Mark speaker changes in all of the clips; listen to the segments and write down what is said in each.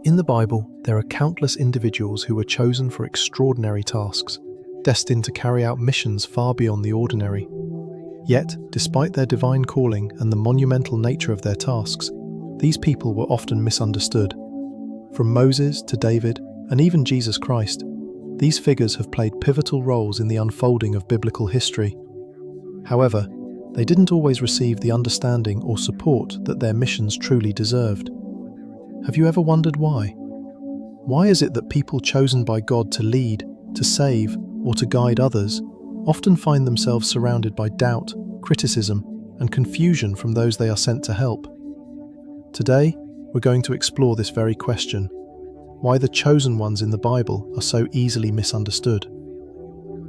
Speaker 1: In the Bible, there are countless individuals who were chosen for extraordinary tasks, destined to carry out missions far beyond the ordinary. Yet, despite their divine calling and the monumental nature of their tasks, these people were often misunderstood. From Moses to David, and even Jesus Christ, these figures have played pivotal roles in the unfolding of biblical history. However, they didn't always receive the understanding or support that their missions truly deserved. Have you ever wondered why? Why is it that people chosen by God to lead, to save, or to guide others often find themselves surrounded by doubt, criticism, and confusion from those they are sent to help? Today, we're going to explore this very question: why the chosen ones in the Bible are so easily misunderstood.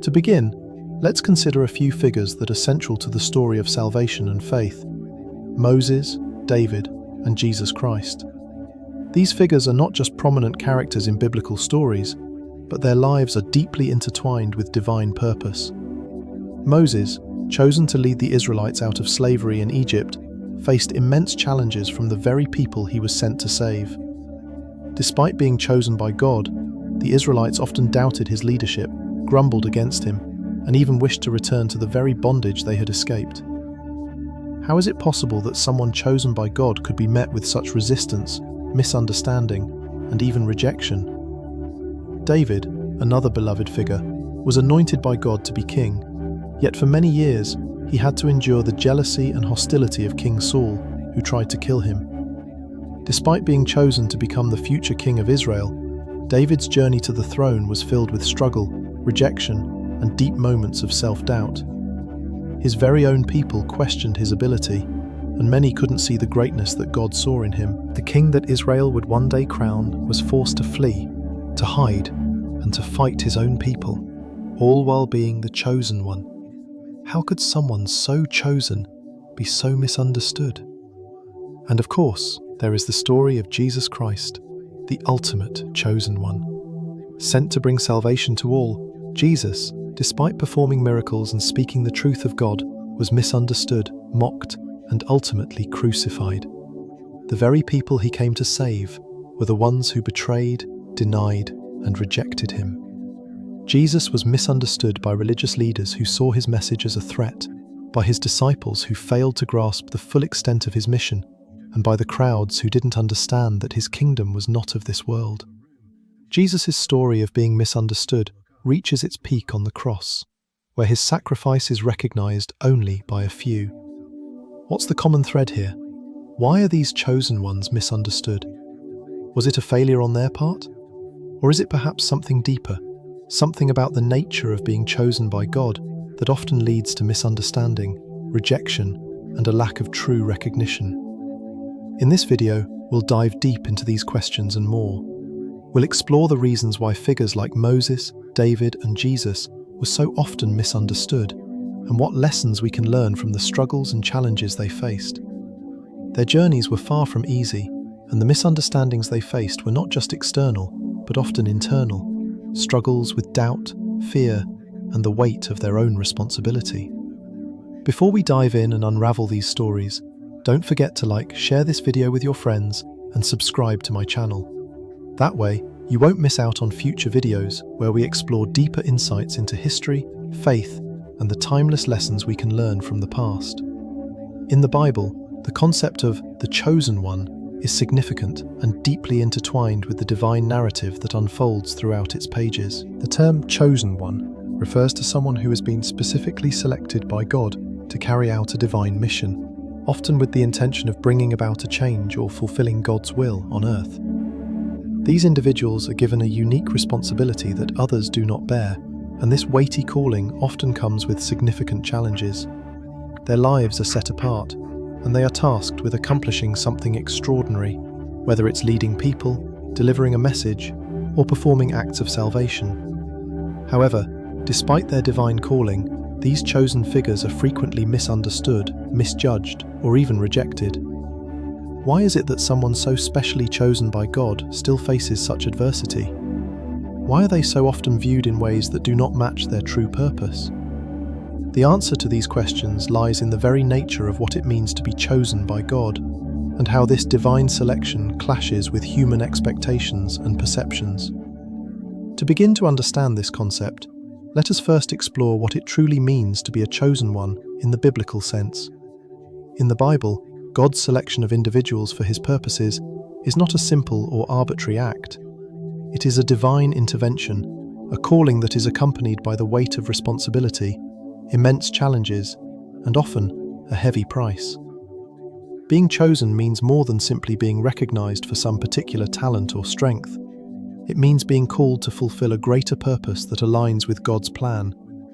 Speaker 1: To begin, let's consider a few figures that are central to the story of salvation and faith: Moses, David, and Jesus Christ. These figures are not just prominent characters in biblical stories, but their lives are deeply intertwined with divine purpose. Moses, chosen to lead the Israelites out of slavery in Egypt, faced immense challenges from the very people he was sent to save. Despite being chosen by God, the Israelites often doubted his leadership, grumbled against him, and even wished to return to the very bondage they had escaped. How is it possible that someone chosen by God could be met with such resistance, misunderstanding, and even rejection? David, another beloved figure, was anointed by God to be king, yet for many years he had to endure the jealousy and hostility of King Saul, who tried to kill him. Despite being chosen to become the future king of Israel, David's journey to the throne was filled with struggle, rejection, and deep moments of self-doubt. His very own people questioned his ability, and many couldn't see the greatness that God saw in him. The king that Israel would one day crown was forced to flee, to hide, and to fight his own people, all while being the chosen one. How could someone so chosen be so misunderstood? And of course, there is the story of Jesus Christ, the ultimate chosen one. Sent to bring salvation to all, Jesus, despite performing miracles and speaking the truth of God, was misunderstood, mocked, and ultimately crucified. The very people he came to save were the ones who betrayed, denied, and rejected him. Jesus was misunderstood by religious leaders who saw his message as a threat, by his disciples who failed to grasp the full extent of his mission, and by the crowds who didn't understand that his kingdom was not of this world. Jesus' story of being misunderstood reaches its peak on the cross, where his sacrifice is recognized only by a few. What's the common thread here? Why are these chosen ones misunderstood? Was it a failure on their part? Or is it perhaps something deeper, something about the nature of being chosen by God that often leads to misunderstanding, rejection, and a lack of true recognition? In this video, we'll dive deep into these questions and more. We'll explore the reasons why figures like Moses, David, and Jesus were so often misunderstood, and what lessons we can learn from the struggles and challenges they faced. Their journeys were far from easy, and the misunderstandings they faced were not just external, but often internal, struggles with doubt, fear, and the weight of their own responsibility. Before we dive in and unravel these stories, don't forget to like, share this video with your friends, and subscribe to my channel. That way, you won't miss out on future videos where we explore deeper insights into history, faith, and the timeless lessons we can learn from the past. In the Bible, the concept of the chosen one is significant and deeply intertwined with the divine narrative that unfolds throughout its pages. The term chosen one refers to someone who has been specifically selected by God to carry out a divine mission, often with the intention of bringing about a change or fulfilling God's will on earth. These individuals are given a unique responsibility that others do not bear, and this weighty calling often comes with significant challenges. Their lives are set apart, and they are tasked with accomplishing something extraordinary, whether it's leading people, delivering a message, or performing acts of salvation. However, despite their divine calling, these chosen figures are frequently misunderstood, misjudged, or even rejected. Why is it that someone so specially chosen by God still faces such adversity? Why are they so often viewed in ways that do not match their true purpose? The answer to these questions lies in the very nature of what it means to be chosen by God, and how this divine selection clashes with human expectations and perceptions. To begin to understand this concept, let us first explore what it truly means to be a chosen one in the biblical sense. In the Bible, God's selection of individuals for his purposes is not a simple or arbitrary act. It is a divine intervention, a calling that is accompanied by the weight of responsibility, immense challenges, and often a heavy price. Being chosen means more than simply being recognized for some particular talent or strength. It means being called to fulfill a greater purpose that aligns with God's plan,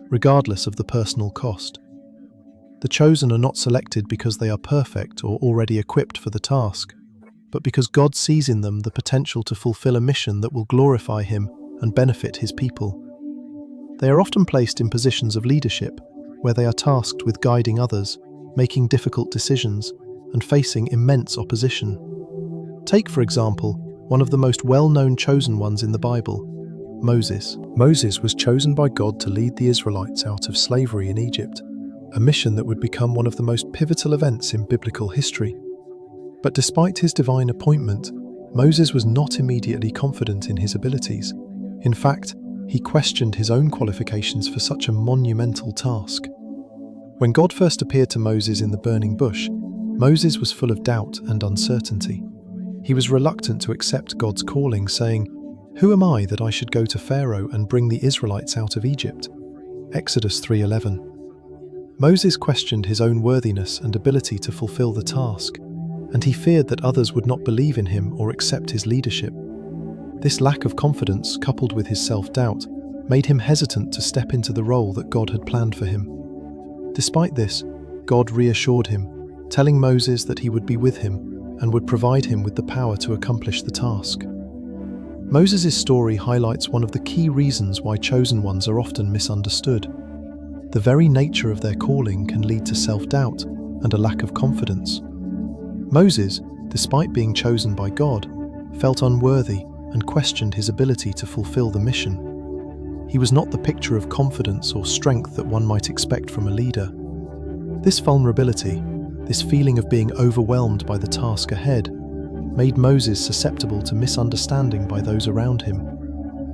Speaker 1: regardless of the personal cost. The chosen are not selected because they are perfect or already equipped for the task, but because God sees in them the potential to fulfill a mission that will glorify Him and benefit His people. They are often placed in positions of leadership, where they are tasked with guiding others, making difficult decisions, and facing immense opposition. Take, for example, one of the most well-known chosen ones in the Bible, Moses. Moses was chosen by God to lead the Israelites out of slavery in Egypt, a mission that would become one of the most pivotal events in biblical history. But despite his divine appointment, Moses was not immediately confident in his abilities. In fact, he questioned his own qualifications for such a monumental task. When God first appeared to Moses in the burning bush, Moses was full of doubt and uncertainty. He was reluctant to accept God's calling, saying, "Who am I that I should go to Pharaoh and bring the Israelites out of Egypt?" Exodus 3:11. Moses questioned his own worthiness and ability to fulfill the task, and he feared that others would not believe in him or accept his leadership. This lack of confidence, coupled with his self-doubt, made him hesitant to step into the role that God had planned for him. Despite this, God reassured him, telling Moses that he would be with him and would provide him with the power to accomplish the task. Moses' story highlights one of the key reasons why chosen ones are often misunderstood. The very nature of their calling can lead to self-doubt and a lack of confidence. Moses, despite being chosen by God, felt unworthy and questioned his ability to fulfill the mission. He was not the picture of confidence or strength that one might expect from a leader. This vulnerability, this feeling of being overwhelmed by the task ahead, made Moses susceptible to misunderstanding by those around him.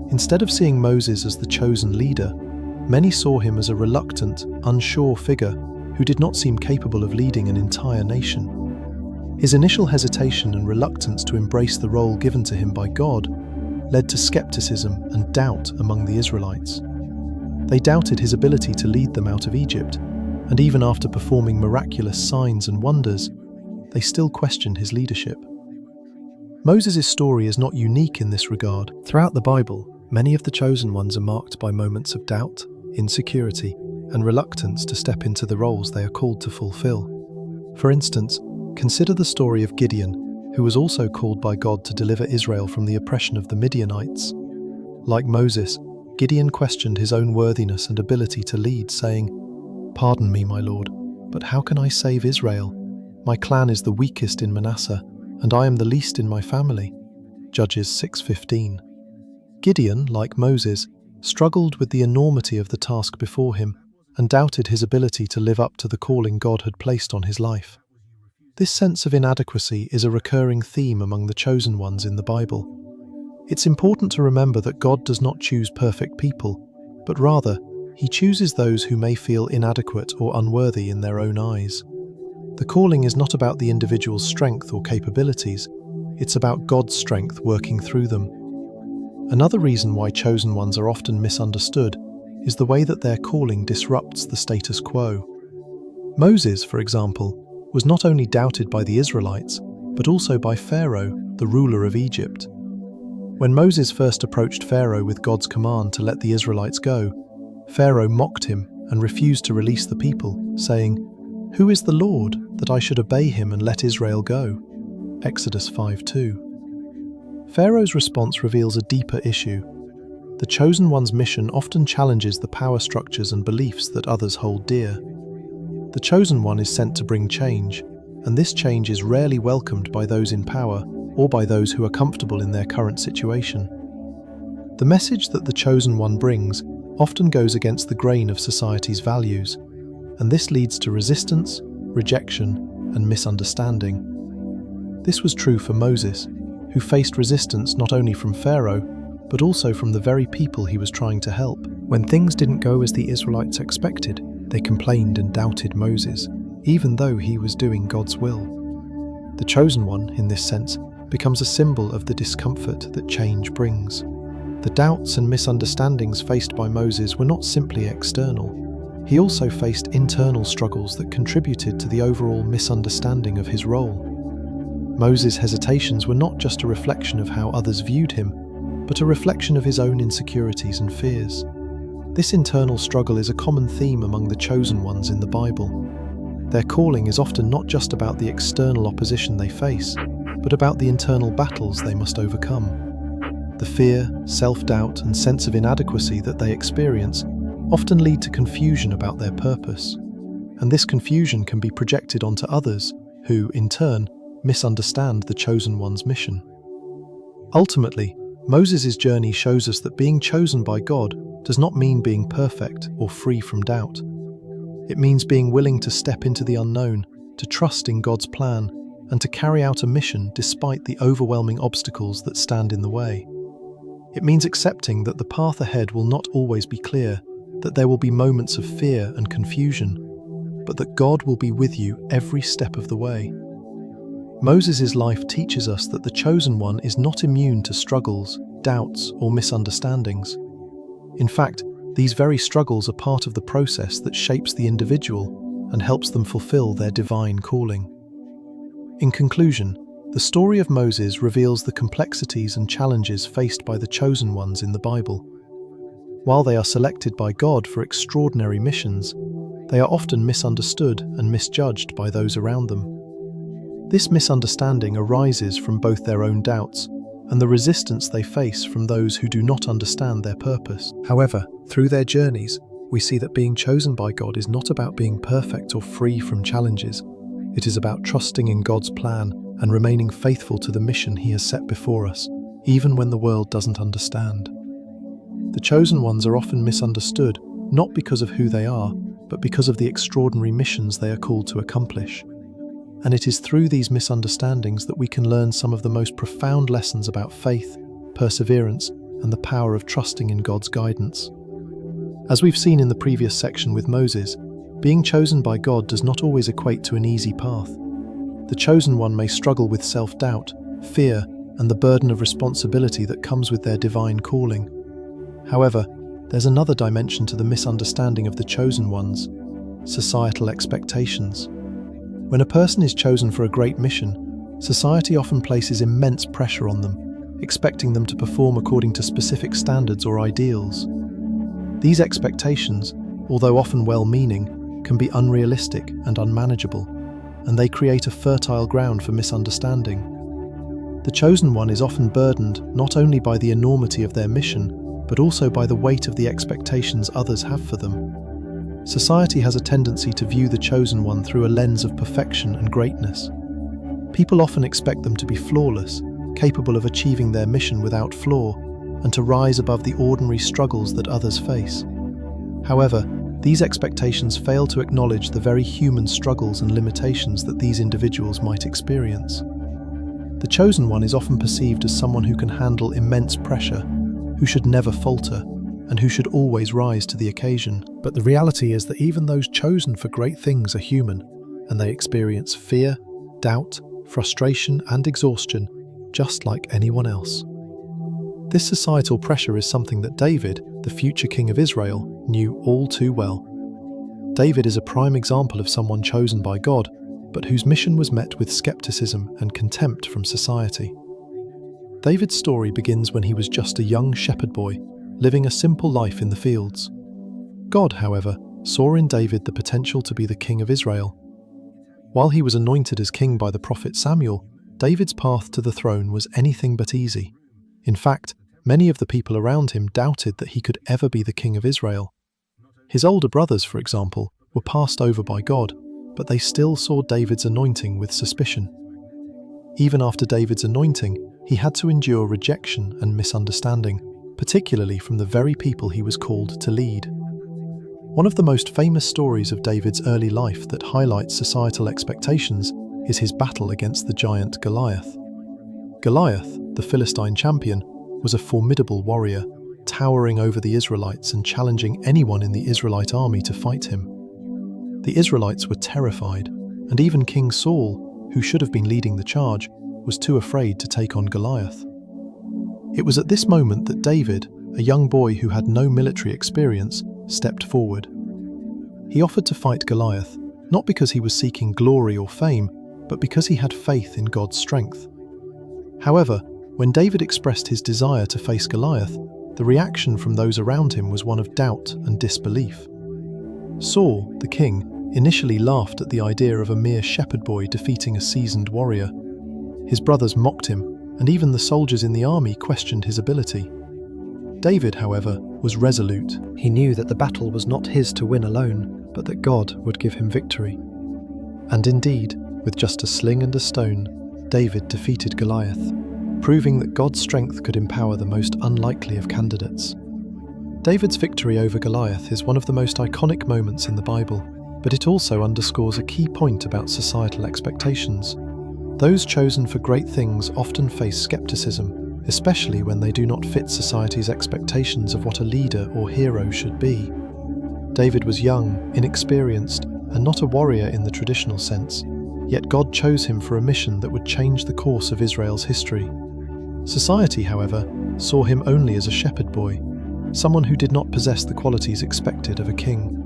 Speaker 1: Instead of seeing Moses as the chosen leader, many saw him as a reluctant, unsure figure who did not seem capable of leading an entire nation. His initial hesitation and reluctance to embrace the role given to him by God led to skepticism and doubt among the Israelites. They doubted his ability to lead them out of Egypt, and even after performing miraculous signs and wonders, they still questioned his leadership. Moses' story is not unique in this regard. Throughout the Bible, many of the chosen ones are marked by moments of doubt, insecurity, and reluctance to step into the roles they are called to fulfill. For instance, consider the story of Gideon, who was also called by God to deliver Israel from the oppression of the Midianites. Like Moses, Gideon questioned his own worthiness and ability to lead, saying, "Pardon me, my Lord, but how can I save Israel? My clan is the weakest in Manasseh, and I am the least in my family." Judges 6:15. Gideon, like Moses, struggled with the enormity of the task before him and doubted his ability to live up to the calling God had placed on his life. This sense of inadequacy is a recurring theme among the chosen ones in the Bible. It's important to remember that God does not choose perfect people, but rather, He chooses those who may feel inadequate or unworthy in their own eyes. The calling is not about the individual's strength or capabilities, it's about God's strength working through them. Another reason why chosen ones are often misunderstood is the way that their calling disrupts the status quo. Moses, for example, was not only doubted by the Israelites, but also by Pharaoh, the ruler of Egypt. When Moses first approached Pharaoh with God's command to let the Israelites go, Pharaoh mocked him and refused to release the people, saying, "Who is the Lord, that I should obey him and let Israel go?" Exodus 5:2. Pharaoh's response reveals a deeper issue. The chosen one's mission often challenges the power structures and beliefs that others hold dear. The chosen one is sent to bring change, and this change is rarely welcomed by those in power or by those who are comfortable in their current situation. The message that the chosen one brings often goes against the grain of society's values, and this leads to resistance, rejection, and misunderstanding. This was true for Moses, who faced resistance not only from Pharaoh, but also from the very people he was trying to help. When things didn't go as the Israelites expected, they complained and doubted Moses, even though he was doing God's will. The chosen one, in this sense, becomes a symbol of the discomfort that change brings. The doubts and misunderstandings faced by Moses were not simply external. He also faced internal struggles that contributed to the overall misunderstanding of his role. Moses' hesitations were not just a reflection of how others viewed him, but a reflection of his own insecurities and fears. This internal struggle is a common theme among the chosen ones in the Bible. Their calling is often not just about the external opposition they face, but about the internal battles they must overcome. The fear, self-doubt, and sense of inadequacy that they experience often lead to confusion about their purpose, and this confusion can be projected onto others who, in turn, misunderstand the chosen one's mission. Ultimately, Moses' journey shows us that being chosen by God does not mean being perfect or free from doubt. It means being willing to step into the unknown, to trust in God's plan, and to carry out a mission despite the overwhelming obstacles that stand in the way. It means accepting that the path ahead will not always be clear, that there will be moments of fear and confusion, but that God will be with you every step of the way. Moses' life teaches us that the chosen one is not immune to struggles, doubts, or misunderstandings. In fact, these very struggles are part of the process that shapes the individual and helps them fulfill their divine calling. In conclusion, the story of Moses reveals the complexities and challenges faced by the chosen ones in the Bible. While they are selected by God for extraordinary missions, they are often misunderstood and misjudged by those around them. This misunderstanding arises from both their own doubts and the resistance they face from those who do not understand their purpose. However, through their journeys, we see that being chosen by God is not about being perfect or free from challenges. It is about trusting in God's plan and remaining faithful to the mission He has set before us, even when the world doesn't understand. The chosen ones are often misunderstood, not because of who they are, but because of the extraordinary missions they are called to accomplish. And it is through these misunderstandings that we can learn some of the most profound lessons about faith, perseverance, and the power of trusting in God's guidance. As we've seen in the previous section with Moses, being chosen by God does not always equate to an easy path. The chosen one may struggle with self-doubt, fear, and the burden of responsibility that comes with their divine calling. However, there's another dimension to the misunderstanding of the chosen ones: societal expectations. When a person is chosen for a great mission, society often places immense pressure on them, expecting them to perform according to specific standards or ideals. These expectations, although often well-meaning, can be unrealistic and unmanageable, and they create a fertile ground for misunderstanding. The chosen one is often burdened not only by the enormity of their mission, but also by the weight of the expectations others have for them. Society has a tendency to view the chosen one through a lens of perfection and greatness. People often expect them to be flawless, capable of achieving their mission without flaw, and to rise above the ordinary struggles that others face. However, these expectations fail to acknowledge the very human struggles and limitations that these individuals might experience. The chosen one is often perceived as someone who can handle immense pressure, who should never falter, and who should always rise to the occasion. But the reality is that even those chosen for great things are human, and they experience fear, doubt, frustration, and exhaustion, just like anyone else. This societal pressure is something that David, the future king of Israel, knew all too well. David is a prime example of someone chosen by God, but whose mission was met with skepticism and contempt from society. David's story begins when he was just a young shepherd boy, living a simple life in the fields. God, however, saw in David the potential to be the king of Israel. While he was anointed as king by the prophet Samuel, David's path to the throne was anything but easy. In fact, many of the people around him doubted that he could ever be the king of Israel. His older brothers, for example, were passed over by God, but they still saw David's anointing with suspicion. Even after David's anointing, he had to endure rejection and misunderstanding, particularly from the very people he was called to lead. One of the most famous stories of David's early life that highlights societal expectations is his battle against the giant Goliath. Goliath, the Philistine champion, was a formidable warrior, towering over the Israelites and challenging anyone in the Israelite army to fight him. The Israelites were terrified, and even King Saul, who should have been leading the charge, was too afraid to take on Goliath. It was at this moment that David, a young boy who had no military experience, stepped forward. He offered to fight Goliath, not because he was seeking glory or fame, but because he had faith in God's strength. However, when David expressed his desire to face Goliath, the reaction from those around him was one of doubt and disbelief. Saul, the king, initially laughed at the idea of a mere shepherd boy defeating a seasoned warrior. His brothers mocked him, and even the soldiers in the army questioned his ability. David, however, was resolute. He knew that the battle was not his to win alone, but that God would give him victory. And indeed, with just a sling and a stone, David defeated Goliath, proving that God's strength could empower the most unlikely of candidates. David's victory over Goliath is one of the most iconic moments in the Bible, but it also underscores a key point about societal expectations. Those chosen for great things often face skepticism, especially when they do not fit society's expectations of what a leader or hero should be. David was young, inexperienced, and not a warrior in the traditional sense, yet God chose him for a mission that would change the course of Israel's history. Society, however, saw him only as a shepherd boy, someone who did not possess the qualities expected of a king.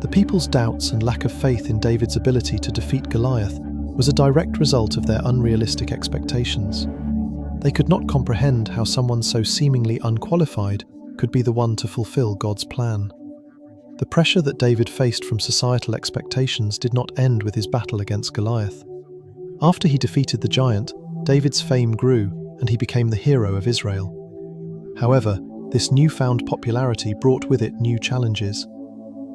Speaker 1: The people's doubts and lack of faith in David's ability to defeat Goliath was a direct result of their unrealistic expectations. They could not comprehend how someone so seemingly unqualified could be the one to fulfill God's plan. The pressure that David faced from societal expectations did not end with his battle against Goliath. After he defeated the giant, David's fame grew and he became the hero of Israel. However, this newfound popularity brought with it new challenges.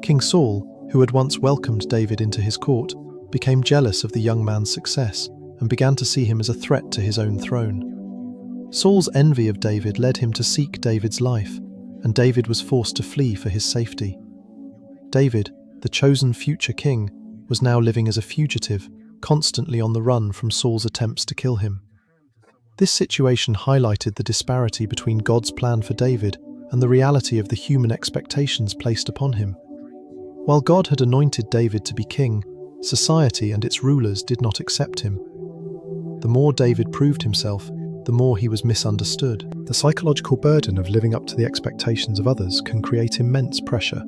Speaker 1: King Saul, who had once welcomed David into his court, became jealous of the young man's success and began to see him as a threat to his own throne. Saul's envy of David led him to seek David's life, and David was forced to flee for his safety. David, the chosen future king, was now living as a fugitive, constantly on the run from Saul's attempts to kill him. This situation highlighted the disparity between God's plan for David and the reality of the human expectations placed upon him. While God had anointed David to be king, society and its rulers did not accept him. The more David proved himself, the more he was misunderstood. The psychological burden of living up to the expectations of others can create immense pressure,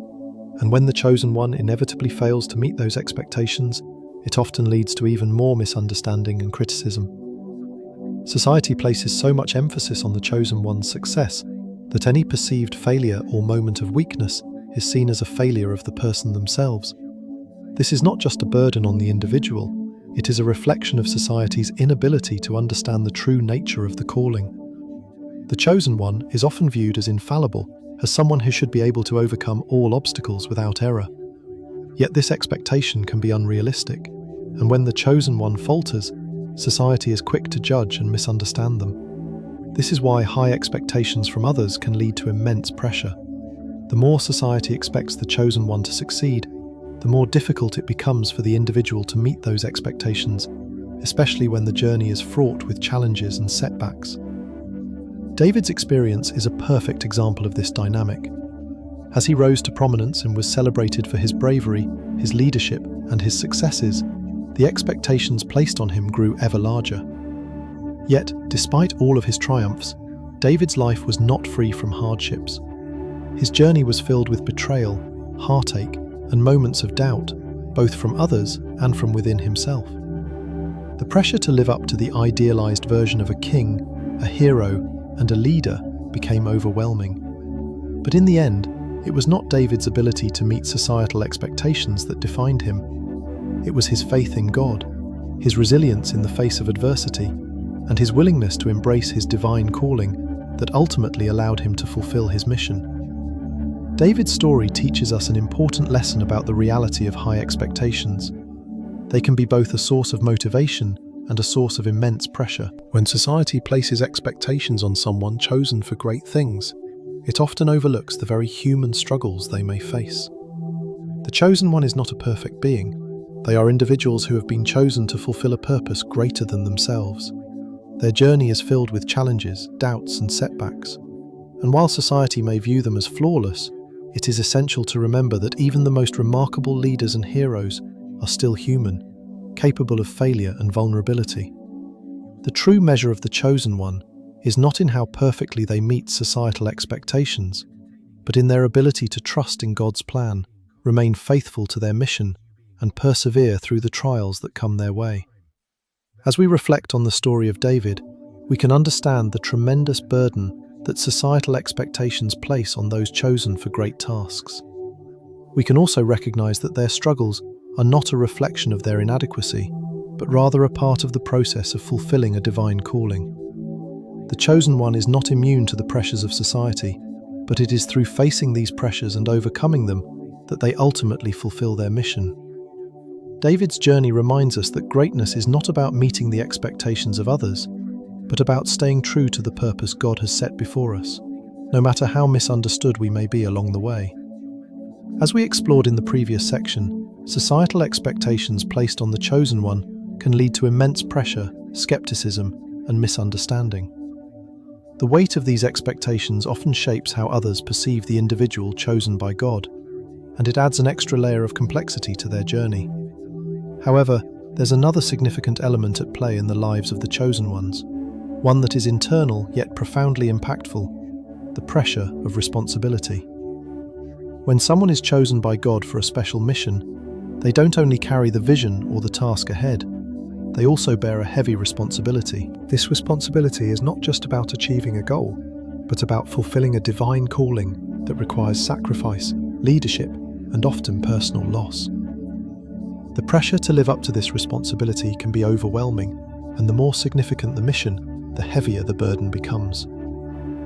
Speaker 1: and when the chosen one inevitably fails to meet those expectations, it often leads to even more misunderstanding and criticism. Society places so much emphasis on the chosen one's success that any perceived failure or moment of weakness is seen as a failure of the person themselves. This is not just a burden on the individual, it is a reflection of society's inability to understand the true nature of the calling. The chosen one is often viewed as infallible, as someone who should be able to overcome all obstacles without error. Yet this expectation can be unrealistic, and when the chosen one falters, society is quick to judge and misunderstand them. This is why high expectations from others can lead to immense pressure. The more society expects the chosen one to succeed, the more difficult it becomes for the individual to meet those expectations, especially when the journey is fraught with challenges and setbacks. David's experience is a perfect example of this dynamic. As he rose to prominence and was celebrated for his bravery, his leadership, and his successes, the expectations placed on him grew ever larger. Yet, despite all of his triumphs, David's life was not free from hardships. His journey was filled with betrayal, heartache, and moments of doubt, both from others and from within himself. The pressure to live up to the idealized version of a king, a hero, and a leader became overwhelming. But in the end, it was not David's ability to meet societal expectations that defined him. It was his faith in God, his resilience in the face of adversity, and his willingness to embrace his divine calling that ultimately allowed him to fulfill his mission. David's story teaches us an important lesson about the reality of high expectations. They can be both a source of motivation and a source of immense pressure. When society places expectations on someone chosen for great things, it often overlooks the very human struggles they may face. The chosen one is not a perfect being, They are individuals who have been chosen to fulfill a purpose greater than themselves. Their journey is filled with challenges, doubts, and setbacks. And while society may view them as flawless, it is essential to remember that even the most remarkable leaders and heroes are still human, capable of failure and vulnerability. The true measure of the chosen one is not in how perfectly they meet societal expectations, but in their ability to trust in God's plan, remain faithful to their mission, and persevere through the trials that come their way. As we reflect on the story of David, we can understand the tremendous burden that societal expectations place on those chosen for great tasks. We can also recognize that their struggles are not a reflection of their inadequacy, but rather a part of the process of fulfilling a divine calling. The chosen one is not immune to the pressures of society, but it is through facing these pressures and overcoming them that they ultimately fulfill their mission. David's journey reminds us that greatness is not about meeting the expectations of others, but about staying true to the purpose God has set before us, no matter how misunderstood we may be along the way. As we explored in the previous section, societal expectations placed on the chosen one can lead to immense pressure, skepticism, and misunderstanding. The weight of these expectations often shapes how others perceive the individual chosen by God, and it adds an extra layer of complexity to their journey. However, there's another significant element at play in the lives of the chosen ones, one that is internal yet profoundly impactful: the pressure of responsibility. When someone is chosen by God for a special mission, they don't only carry the vision or the task ahead, they also bear a heavy responsibility. This responsibility is not just about achieving a goal, but about fulfilling a divine calling that requires sacrifice, leadership, and often personal loss. The pressure to live up to this responsibility can be overwhelming, and the more significant the mission, the heavier the burden becomes.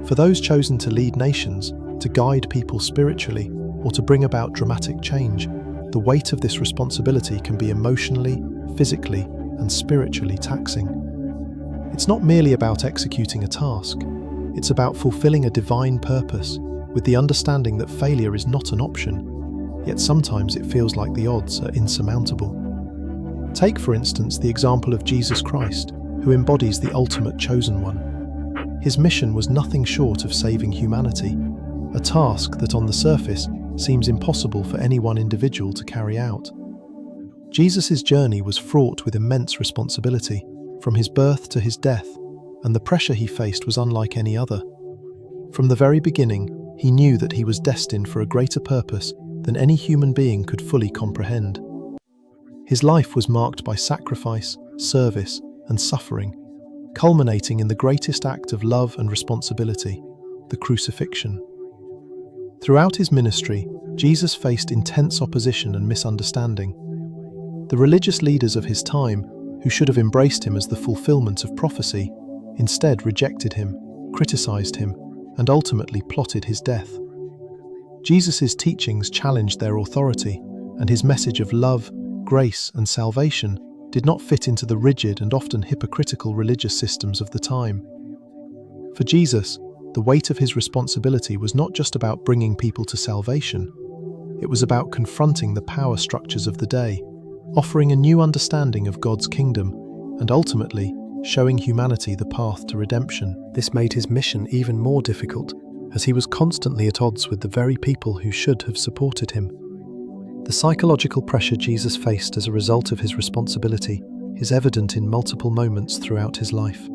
Speaker 1: For those chosen to lead nations, to guide people spiritually, or to bring about dramatic change, the weight of this responsibility can be emotionally, physically, and spiritually taxing. It's not merely about executing a task, it's about fulfilling a divine purpose, with the understanding that failure is not an option, yet sometimes it feels like the odds are insurmountable. Take, for instance, the example of Jesus Christ, who embodies the ultimate chosen one. His mission was nothing short of saving humanity, a task that on the surface seems impossible for any one individual to carry out. Jesus' journey was fraught with immense responsibility, from his birth to his death, and the pressure he faced was unlike any other. From the very beginning, he knew that he was destined for a greater purpose than any human being could fully comprehend. His life was marked by sacrifice, service, and suffering, culminating in the greatest act of love and responsibility, the crucifixion. Throughout his ministry, Jesus faced intense opposition and misunderstanding. The religious leaders of his time, who should have embraced him as the fulfillment of prophecy, instead rejected him, criticized him, and ultimately plotted his death. Jesus' teachings challenged their authority, and his message of love, grace, and salvation did not fit into the rigid and often hypocritical religious systems of the time. For Jesus, the weight of his responsibility was not just about bringing people to salvation, it was about confronting the power structures of the day, offering a new understanding of God's kingdom, and ultimately showing humanity the path to redemption. This made his mission even more difficult, as he was constantly at odds with the very people who should have supported him. The psychological pressure Jesus faced as a result of his responsibility is evident in multiple moments throughout his life.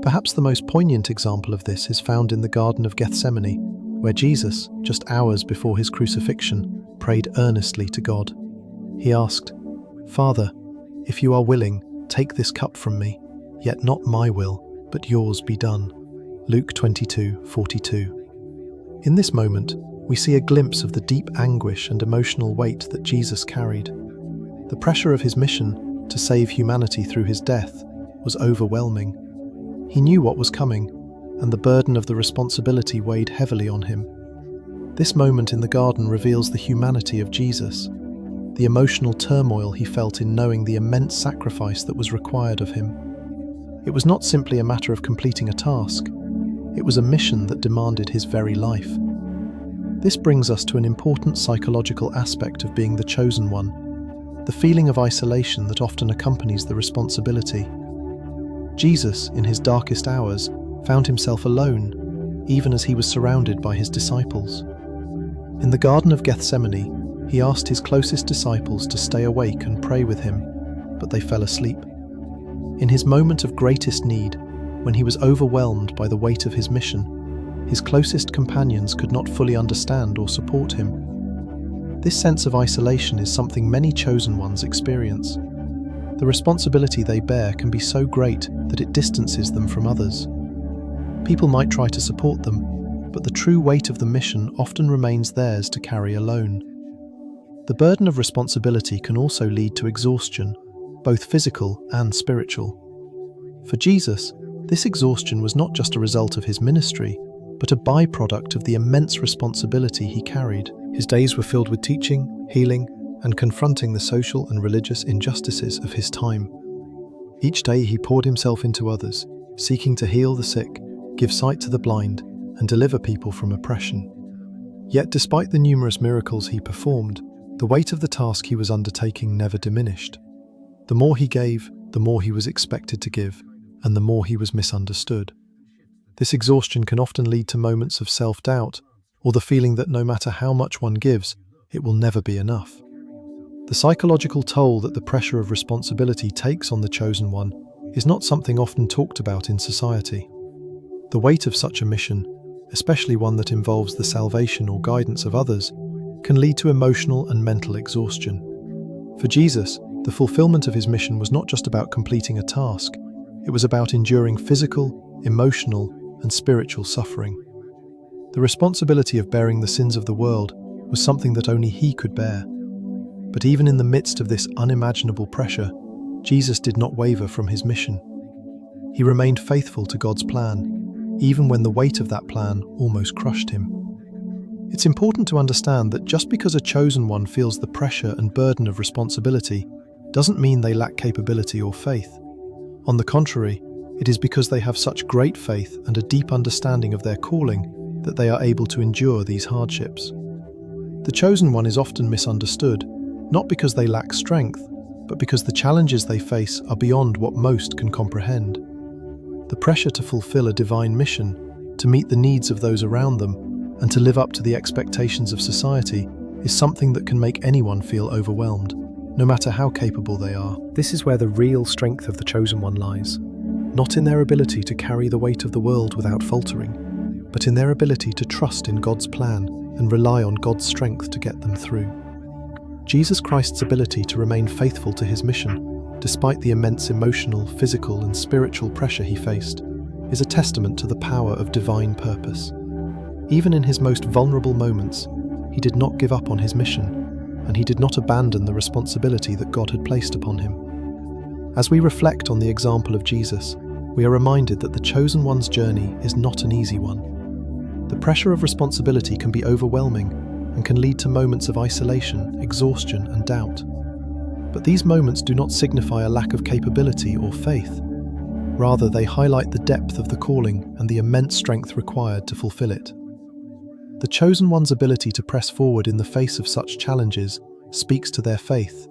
Speaker 1: Perhaps the most poignant example of this is found in the Garden of Gethsemane, where Jesus, just hours before his crucifixion, prayed earnestly to God. He asked, "Father, if you are willing, take this cup from me, yet not my will, but yours be done." Luke 22:42. In this moment, we see a glimpse of the deep anguish and emotional weight that Jesus carried. The pressure of his mission, to save humanity through his death, was overwhelming. He knew what was coming, and the burden of the responsibility weighed heavily on him. This moment in the garden reveals the humanity of Jesus, the emotional turmoil he felt in knowing the immense sacrifice that was required of him. It was not simply a matter of completing a task, it was a mission that demanded his very life. This brings us to an important psychological aspect of being the chosen one: the feeling of isolation that often accompanies the responsibility. Jesus, in his darkest hours, found himself alone, even as he was surrounded by his disciples. In the Garden of Gethsemane, he asked his closest disciples to stay awake and pray with him, but they fell asleep. In his moment of greatest need, when he was overwhelmed by the weight of his mission, his closest companions could not fully understand or support him. This sense of isolation is something many chosen ones experience. The responsibility they bear can be so great that it distances them from others. People might try to support them, but the true weight of the mission often remains theirs to carry alone. The burden of responsibility can also lead to exhaustion, both physical and spiritual. For Jesus, this exhaustion was not just a result of his ministry, but a byproduct of the immense responsibility he carried. His days were filled with teaching, healing, and confronting the social and religious injustices of his time. Each day he poured himself into others, seeking to heal the sick, give sight to the blind, and deliver people from oppression. Yet despite the numerous miracles he performed, the weight of the task he was undertaking never diminished. The more he gave, the more he was expected to give, and the more he was misunderstood. This exhaustion can often lead to moments of self-doubt, or the feeling that no matter how much one gives, it will never be enough. The psychological toll that the pressure of responsibility takes on the chosen one is not something often talked about in society. The weight of such a mission, especially one that involves the salvation or guidance of others, can lead to emotional and mental exhaustion. For Jesus, the fulfillment of his mission was not just about completing a task, it was about enduring physical, emotional, and spiritual suffering. The responsibility of bearing the sins of the world was something that only he could bear. But even in the midst of this unimaginable pressure, Jesus did not waver from his mission. He remained faithful to God's plan, even when the weight of that plan almost crushed him. It's important to understand that just because a chosen one feels the pressure and burden of responsibility doesn't mean they lack capability or faith. On the contrary, it is because they have such great faith and a deep understanding of their calling that they are able to endure these hardships. The chosen one is often misunderstood, not because they lack strength, but because the challenges they face are beyond what most can comprehend. The pressure to fulfill a divine mission, to meet the needs of those around them, and to live up to the expectations of society is something that can make anyone feel overwhelmed, no matter how capable they are. This is where the real strength of the chosen one lies, not in their ability to carry the weight of the world without faltering, but in their ability to trust in God's plan and rely on God's strength to get them through. Jesus Christ's ability to remain faithful to his mission, despite the immense emotional, physical, and spiritual pressure he faced, is a testament to the power of divine purpose. Even in his most vulnerable moments, he did not give up on his mission, and he did not abandon the responsibility that God had placed upon him. As we reflect on the example of Jesus, we are reminded that the chosen one's journey is not an easy one. The pressure of responsibility can be overwhelming and can lead to moments of isolation, exhaustion, and doubt. But these moments do not signify a lack of capability or faith. Rather, they highlight the depth of the calling and the immense strength required to fulfill it. The chosen one's ability to press forward in the face of such challenges speaks to their faith,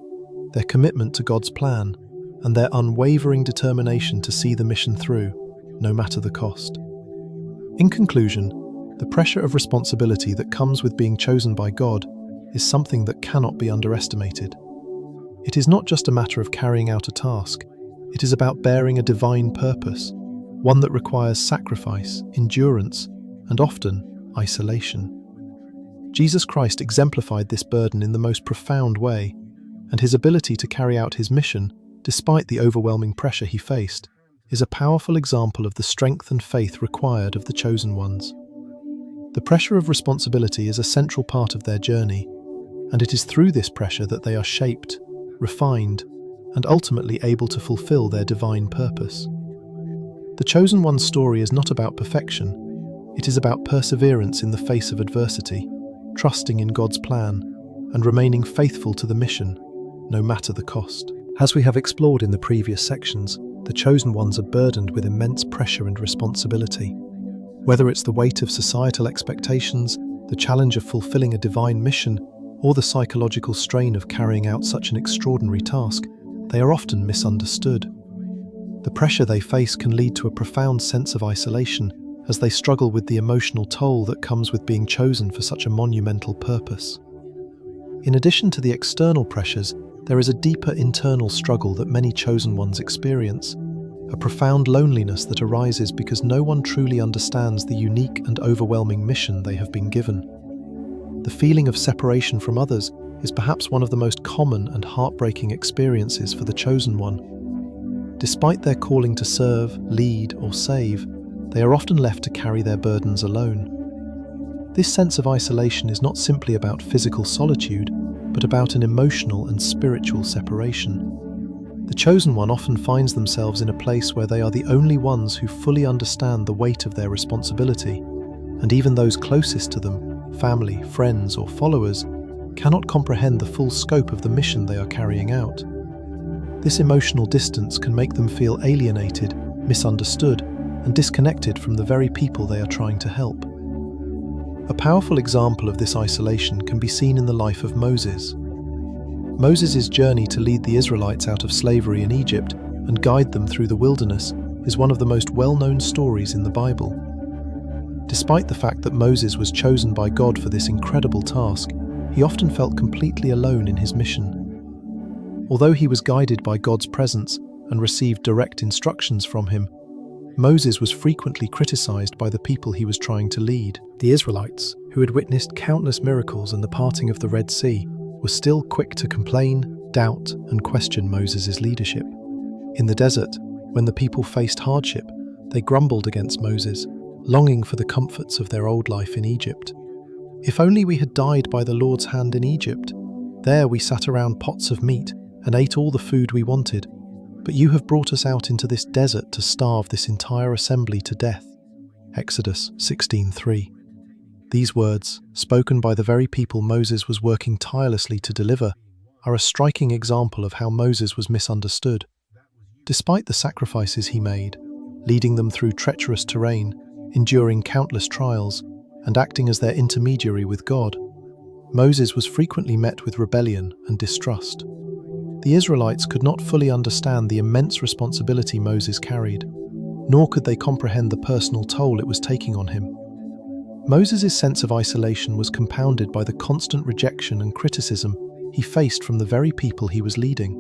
Speaker 1: their commitment to God's plan, and their unwavering determination to see the mission through, no matter the cost. In conclusion, the pressure of responsibility that comes with being chosen by God is something that cannot be underestimated. It is not just a matter of carrying out a task, it is about bearing a divine purpose, one that requires sacrifice, endurance, and often isolation. Jesus Christ exemplified this burden in the most profound way, and his ability to carry out his mission, despite the overwhelming pressure he faced, is a powerful example of the strength and faith required of the chosen ones. The pressure of responsibility is a central part of their journey, and it is through this pressure that they are shaped, refined, and ultimately able to fulfill their divine purpose. The chosen one's story is not about perfection, it is about perseverance in the face of adversity, trusting in God's plan, and remaining faithful to the mission, no matter the cost. As we have explored in the previous sections, the chosen ones are burdened with immense pressure and responsibility. Whether it's the weight of societal expectations, the challenge of fulfilling a divine mission, or the psychological strain of carrying out such an extraordinary task, they are often misunderstood. The pressure they face can lead to a profound sense of isolation as they struggle with the emotional toll that comes with being chosen for such a monumental purpose. In addition to the external pressures, there is a deeper internal struggle that many chosen ones experience, a profound loneliness that arises because no one truly understands the unique and overwhelming mission they have been given. The feeling of separation from others is perhaps one of the most common and heartbreaking experiences for the chosen one. Despite their calling to serve, lead, or save, they are often left to carry their burdens alone. This sense of isolation is not simply about physical solitude, but about an emotional and spiritual separation. The chosen one often finds themselves in a place where they are the only ones who fully understand the weight of their responsibility, and even those closest to them, family, friends, or followers, cannot comprehend the full scope of the mission they are carrying out. This emotional distance can make them feel alienated, misunderstood, and disconnected from the very people they are trying to help. A powerful example of this isolation can be seen in the life of Moses. Moses' journey to lead the Israelites out of slavery in Egypt and guide them through the wilderness is one of the most well-known stories in the Bible. Despite the fact that Moses was chosen by God for this incredible task, he often felt completely alone in his mission. Although he was guided by God's presence and received direct instructions from him, Moses was frequently criticized by the people he was trying to lead. The Israelites, who had witnessed countless miracles and the parting of the Red Sea, were still quick to complain, doubt, and question Moses' leadership. In the desert, when the people faced hardship, they grumbled against Moses, longing for the comforts of their old life in Egypt. "If only we had died by the Lord's hand in Egypt. There we sat around pots of meat and ate all the food we wanted. But you have brought us out into this desert to starve this entire assembly to death." Exodus 16:3. These words, spoken by the very people Moses was working tirelessly to deliver, are a striking example of how Moses was misunderstood. Despite the sacrifices he made, leading them through treacherous terrain, enduring countless trials, and acting as their intermediary with God, Moses was frequently met with rebellion and distrust. The Israelites could not fully understand the immense responsibility Moses carried, nor could they comprehend the personal toll it was taking on him. Moses' sense of isolation was compounded by the constant rejection and criticism he faced from the very people he was leading.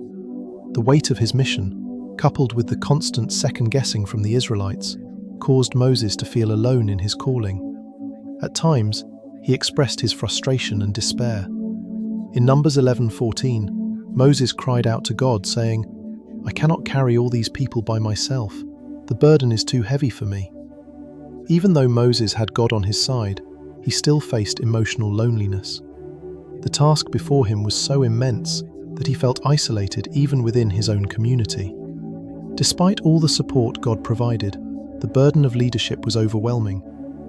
Speaker 1: The weight of his mission, coupled with the constant second-guessing from the Israelites, caused Moses to feel alone in his calling. At times, he expressed his frustration and despair. In Numbers 11:14, Moses cried out to God, saying, "I cannot carry all these people by myself. The burden is too heavy for me." Even though Moses had God on his side, he still faced emotional loneliness. The task before him was so immense that he felt isolated even within his own community. Despite all the support God provided, the burden of leadership was overwhelming,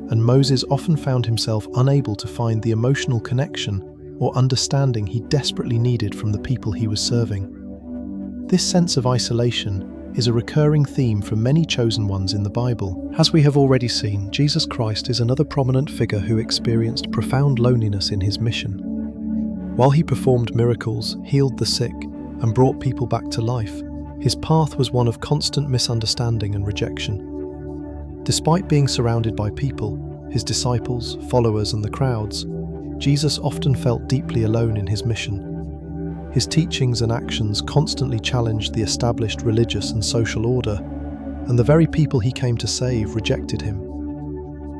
Speaker 1: and Moses often found himself unable to find the emotional connection or understanding he desperately needed from the people he was serving. This sense of isolation is a recurring theme for many chosen ones in the Bible. As we have already seen, Jesus Christ is another prominent figure who experienced profound loneliness in his mission. While he performed miracles, healed the sick, and brought people back to life, his path was one of constant misunderstanding and rejection. Despite being surrounded by people, his disciples, followers, and the crowds, Jesus often felt deeply alone in his mission. His teachings and actions constantly challenged the established religious and social order, and the very people he came to save rejected him.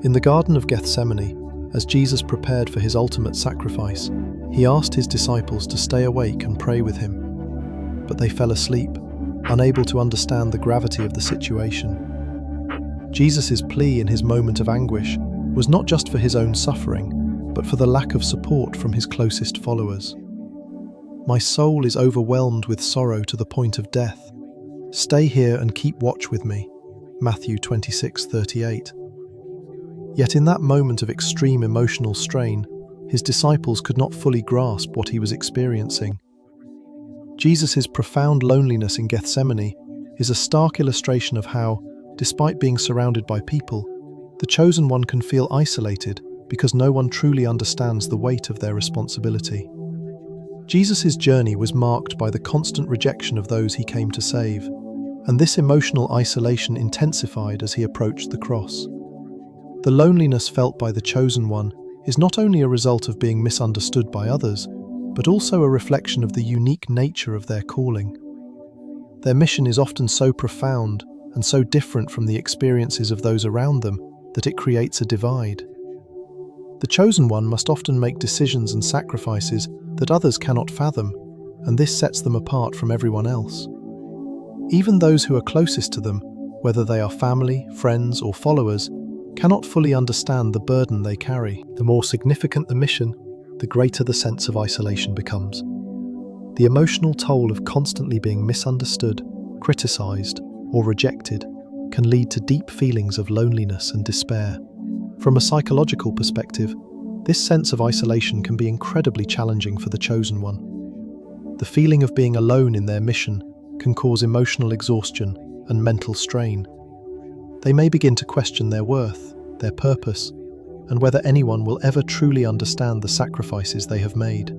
Speaker 1: In the Garden of Gethsemane, as Jesus prepared for his ultimate sacrifice, he asked his disciples to stay awake and pray with him. But they fell asleep, unable to understand the gravity of the situation. Jesus' plea in his moment of anguish was not just for his own suffering, but for the lack of support from his closest followers. "My soul is overwhelmed with sorrow to the point of death. Stay here and keep watch with me." Matthew 26:38. Yet in that moment of extreme emotional strain, his disciples could not fully grasp what he was experiencing. Jesus' profound loneliness in Gethsemane is a stark illustration of how, despite being surrounded by people, the chosen one can feel isolated because no one truly understands the weight of their responsibility. Jesus' journey was marked by the constant rejection of those he came to save, and this emotional isolation intensified as he approached the cross. The loneliness felt by the chosen one is not only a result of being misunderstood by others, but also a reflection of the unique nature of their calling. Their mission is often so profound and so different from the experiences of those around them that it creates a divide. The chosen one must often make decisions and sacrifices that others cannot fathom, and this sets them apart from everyone else. Even those who are closest to them, whether they are family, friends, or followers, cannot fully understand the burden they carry. The more significant the mission, the greater the sense of isolation becomes. The emotional toll of constantly being misunderstood, criticized, or rejected can lead to deep feelings of loneliness and despair. From a psychological perspective, this sense of isolation can be incredibly challenging for the chosen one. The feeling of being alone in their mission can cause emotional exhaustion and mental strain. They may begin to question their worth, their purpose, and whether anyone will ever truly understand the sacrifices they have made.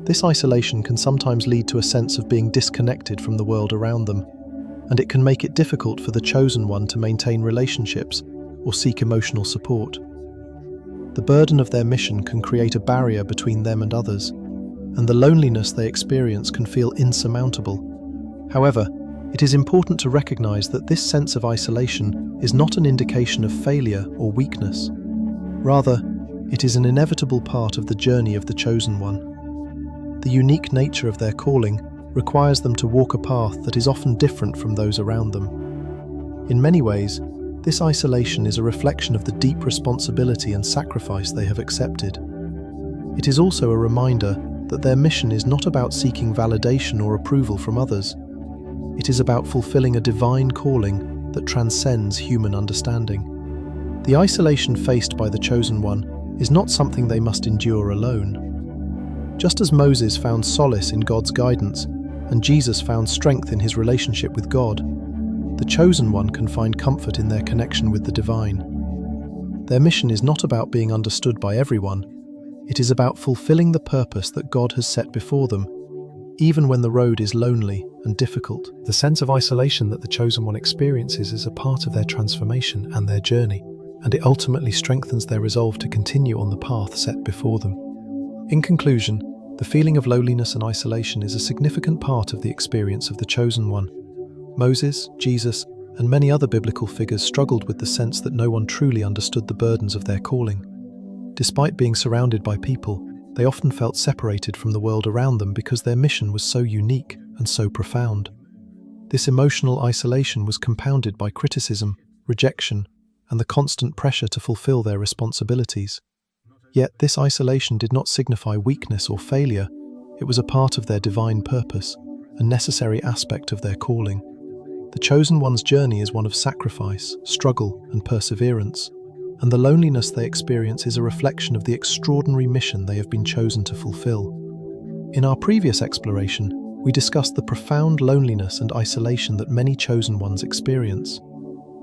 Speaker 1: This isolation can sometimes lead to a sense of being disconnected from the world around them, and it can make it difficult for the chosen one to maintain relationships or seek emotional support. The burden of their mission can create a barrier between them and others, and the loneliness they experience can feel insurmountable. However, it is important to recognize that this sense of isolation is not an indication of failure or weakness. Rather, it is an inevitable part of the journey of the chosen one. The unique nature of their calling requires them to walk a path that is often different from those around them. In many ways, this isolation is a reflection of the deep responsibility and sacrifice they have accepted. It is also a reminder that their mission is not about seeking validation or approval from others. It is about fulfilling a divine calling that transcends human understanding. The isolation faced by the chosen one is not something they must endure alone. Just as Moses found solace in God's guidance and Jesus found strength in his relationship with God, the chosen one can find comfort in their connection with the divine. Their mission is not about being understood by everyone. It is about fulfilling the purpose that God has set before them, even when the road is lonely and difficult. The sense of isolation that the chosen one experiences is a part of their transformation and their journey, and it ultimately strengthens their resolve to continue on the path set before them. In conclusion, the feeling of loneliness and isolation is a significant part of the experience of the chosen one. Moses, Jesus, and many other biblical figures struggled with the sense that no one truly understood the burdens of their calling. Despite being surrounded by people, they often felt separated from the world around them because their mission was so unique and so profound. This emotional isolation was compounded by criticism, rejection, and the constant pressure to fulfill their responsibilities. Yet this isolation did not signify weakness or failure. It was a part of their divine purpose, a necessary aspect of their calling. The chosen one's journey is one of sacrifice, struggle, and perseverance, and the loneliness they experience is a reflection of the extraordinary mission they have been chosen to fulfill. In our previous exploration, we discussed the profound loneliness and isolation that many chosen ones experience.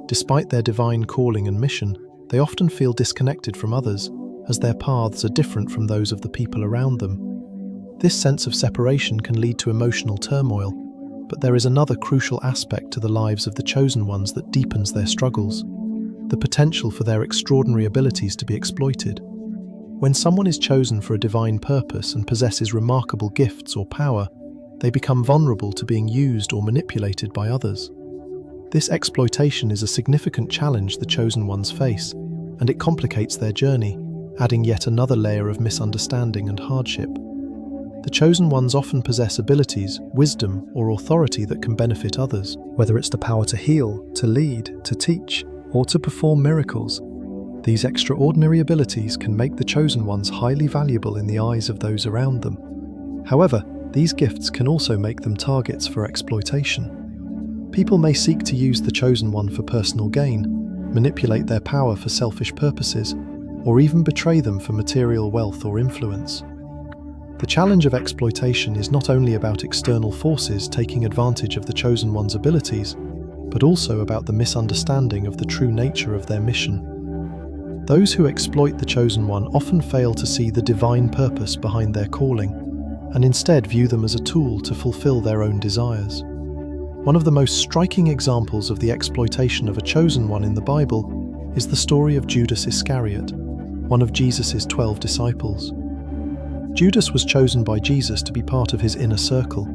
Speaker 1: Despite their divine calling and mission, they often feel disconnected from others, as their paths are different from those of the people around them. This sense of separation can lead to emotional turmoil, but there is another crucial aspect to the lives of the chosen ones that deepens their struggles: the potential for their extraordinary abilities to be exploited. When someone is chosen for a divine purpose and possesses remarkable gifts or power, they become vulnerable to being used or manipulated by others. This exploitation is a significant challenge the chosen ones face, and it complicates their journey, adding yet another layer of misunderstanding and hardship. The chosen ones often possess abilities, wisdom, or authority that can benefit others, whether it's the power to heal, to lead, to teach, or to perform miracles. These extraordinary abilities can make the chosen ones highly valuable in the eyes of those around them. However, these gifts can also make them targets for exploitation. People may seek to use the chosen one for personal gain, manipulate their power for selfish purposes, or even betray them for material wealth or influence. The challenge of exploitation is not only about external forces taking advantage of the chosen one's abilities, but also about the misunderstanding of the true nature of their mission. Those who exploit the chosen one often fail to see the divine purpose behind their calling, and instead view them as a tool to fulfill their own desires. One of the most striking examples of the exploitation of a chosen one in the Bible is the story of Judas Iscariot, one of Jesus' 12 disciples. Judas was chosen by Jesus to be part of his inner circle,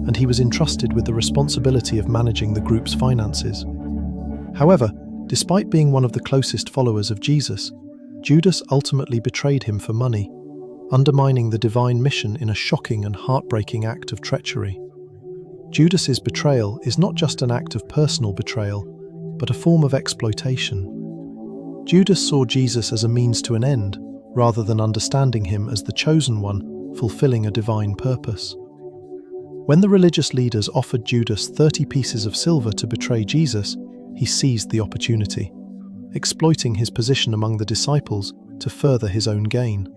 Speaker 1: and he was entrusted with the responsibility of managing the group's finances. However, despite being one of the closest followers of Jesus, Judas ultimately betrayed him for money, undermining the divine mission in a shocking and heartbreaking act of treachery. Judas's betrayal is not just an act of personal betrayal, but a form of exploitation. Judas saw Jesus as a means to an end, rather than understanding him as the chosen one, fulfilling a divine purpose. When the religious leaders offered Judas 30 pieces of silver to betray Jesus, he seized the opportunity, exploiting his position among the disciples to further his own gain.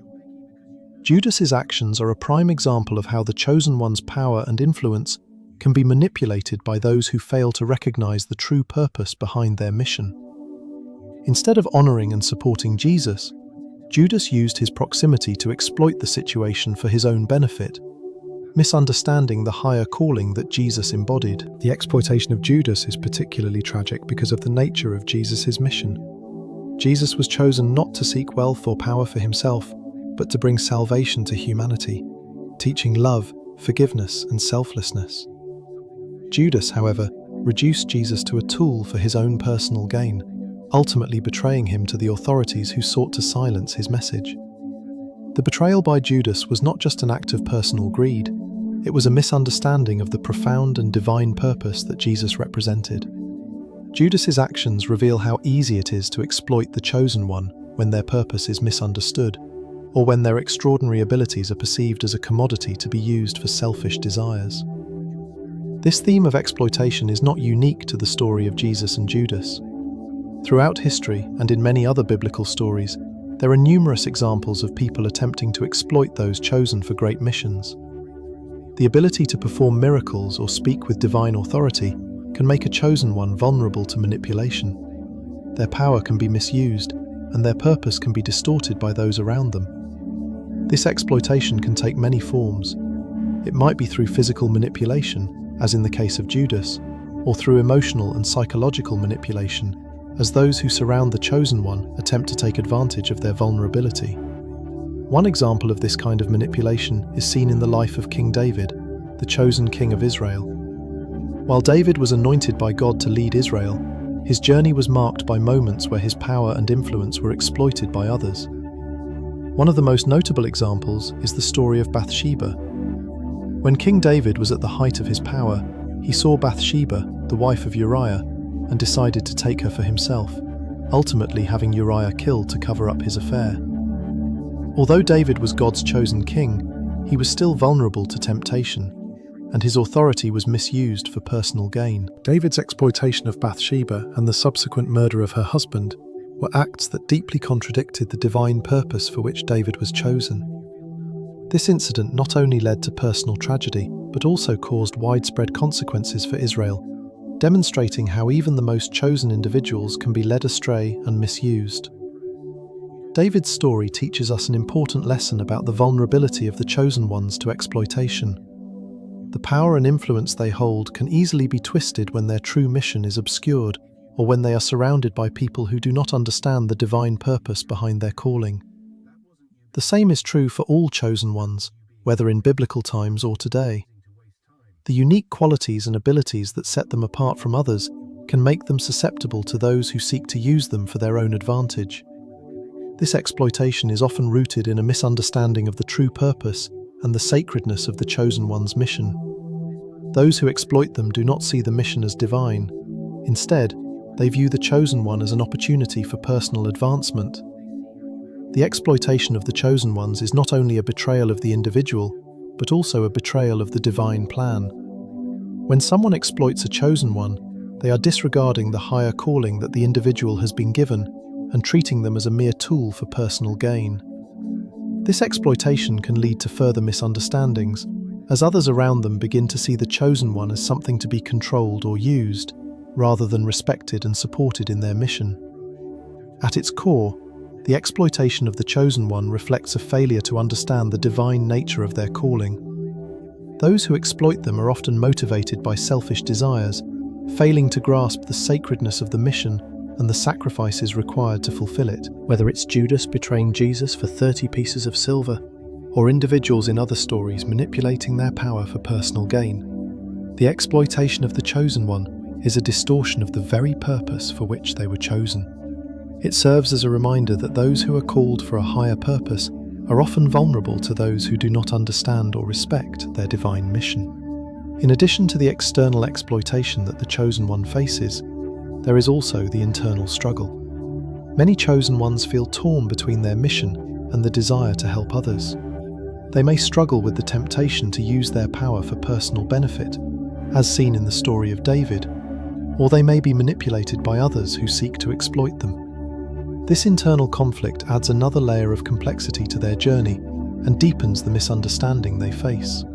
Speaker 1: Judas's actions are a prime example of how the chosen one's power and influence can be manipulated by those who fail to recognize the true purpose behind their mission. Instead of honoring and supporting Jesus, Judas used his proximity to exploit the situation for his own benefit, misunderstanding the higher calling that Jesus embodied. The exploitation of Judas is particularly tragic because of the nature of Jesus' mission. Jesus was chosen not to seek wealth or power for himself, but to bring salvation to humanity, teaching love, forgiveness, and selflessness. Judas, however, reduced Jesus to a tool for his own personal gain, ultimately betraying him to the authorities who sought to silence his message. The betrayal by Judas was not just an act of personal greed, it was a misunderstanding of the profound and divine purpose that Jesus represented. Judas's actions reveal how easy it is to exploit the chosen one when their purpose is misunderstood, or when their extraordinary abilities are perceived as a commodity to be used for selfish desires. This theme of exploitation is not unique to the story of Jesus and Judas. Throughout history, and in many other biblical stories, there are numerous examples of people attempting to exploit those chosen for great missions. The ability to perform miracles or speak with divine authority can make a chosen one vulnerable to manipulation. Their power can be misused, and their purpose can be distorted by those around them. This exploitation can take many forms. It might be through physical manipulation, as in the case of Judas, or through emotional and psychological manipulation, as those who surround the chosen one attempt to take advantage of their vulnerability. One example of this kind of manipulation is seen in the life of King David, the chosen king of Israel. While David was anointed by God to lead Israel, his journey was marked by moments where his power and influence were exploited by others. One of the most notable examples is the story of Bathsheba. When King David was at the height of his power, he saw Bathsheba, the wife of Uriah, and decided to take her for himself, ultimately having Uriah killed to cover up his affair. Although David was God's chosen king, he was still vulnerable to temptation, and his authority was misused for personal gain. David's exploitation of Bathsheba and the subsequent murder of her husband were acts that deeply contradicted the divine purpose for which David was chosen. This incident not only led to personal tragedy, but also caused widespread consequences for Israel, demonstrating how even the most chosen individuals can be led astray and misused. David's story teaches us an important lesson about the vulnerability of the chosen ones to exploitation. The power and influence they hold can easily be twisted when their true mission is obscured, or when they are surrounded by people who do not understand the divine purpose behind their calling. The same is true for all chosen ones, whether in biblical times or today. The unique qualities and abilities that set them apart from others can make them susceptible to those who seek to use them for their own advantage. This exploitation is often rooted in a misunderstanding of the true purpose and the sacredness of the chosen one's mission. Those who exploit them do not see the mission as divine. Instead, they view the chosen one as an opportunity for personal advancement. The exploitation of the chosen ones is not only a betrayal of the individual, but also a betrayal of the divine plan. When someone exploits a chosen one, they are disregarding the higher calling that the individual has been given and treating them as a mere tool for personal gain. This exploitation can lead to further misunderstandings, as others around them begin to see the chosen one as something to be controlled or used, rather than respected and supported in their mission. At its core, the exploitation of the chosen one reflects a failure to understand the divine nature of their calling. those who exploit them are often motivated by selfish desires, failing to grasp the sacredness of the mission and the sacrifices required to fulfill it. Whether it's Judas betraying Jesus for 30 pieces of silver, or individuals in other stories manipulating their power for personal gain, the exploitation of the chosen one is a distortion of the very purpose for which they were chosen. It serves as a reminder that those who are called for a higher purpose are often vulnerable to those who do not understand or respect their divine mission. In addition to the external exploitation that the chosen one faces, there is also the internal struggle. Many chosen ones feel torn between their mission and the desire to help others. They may struggle with the temptation to use their power for personal benefit, as seen in the story of David, or they may be manipulated by others who seek to exploit them. This internal conflict adds another layer of complexity to their journey and deepens the misunderstanding they face.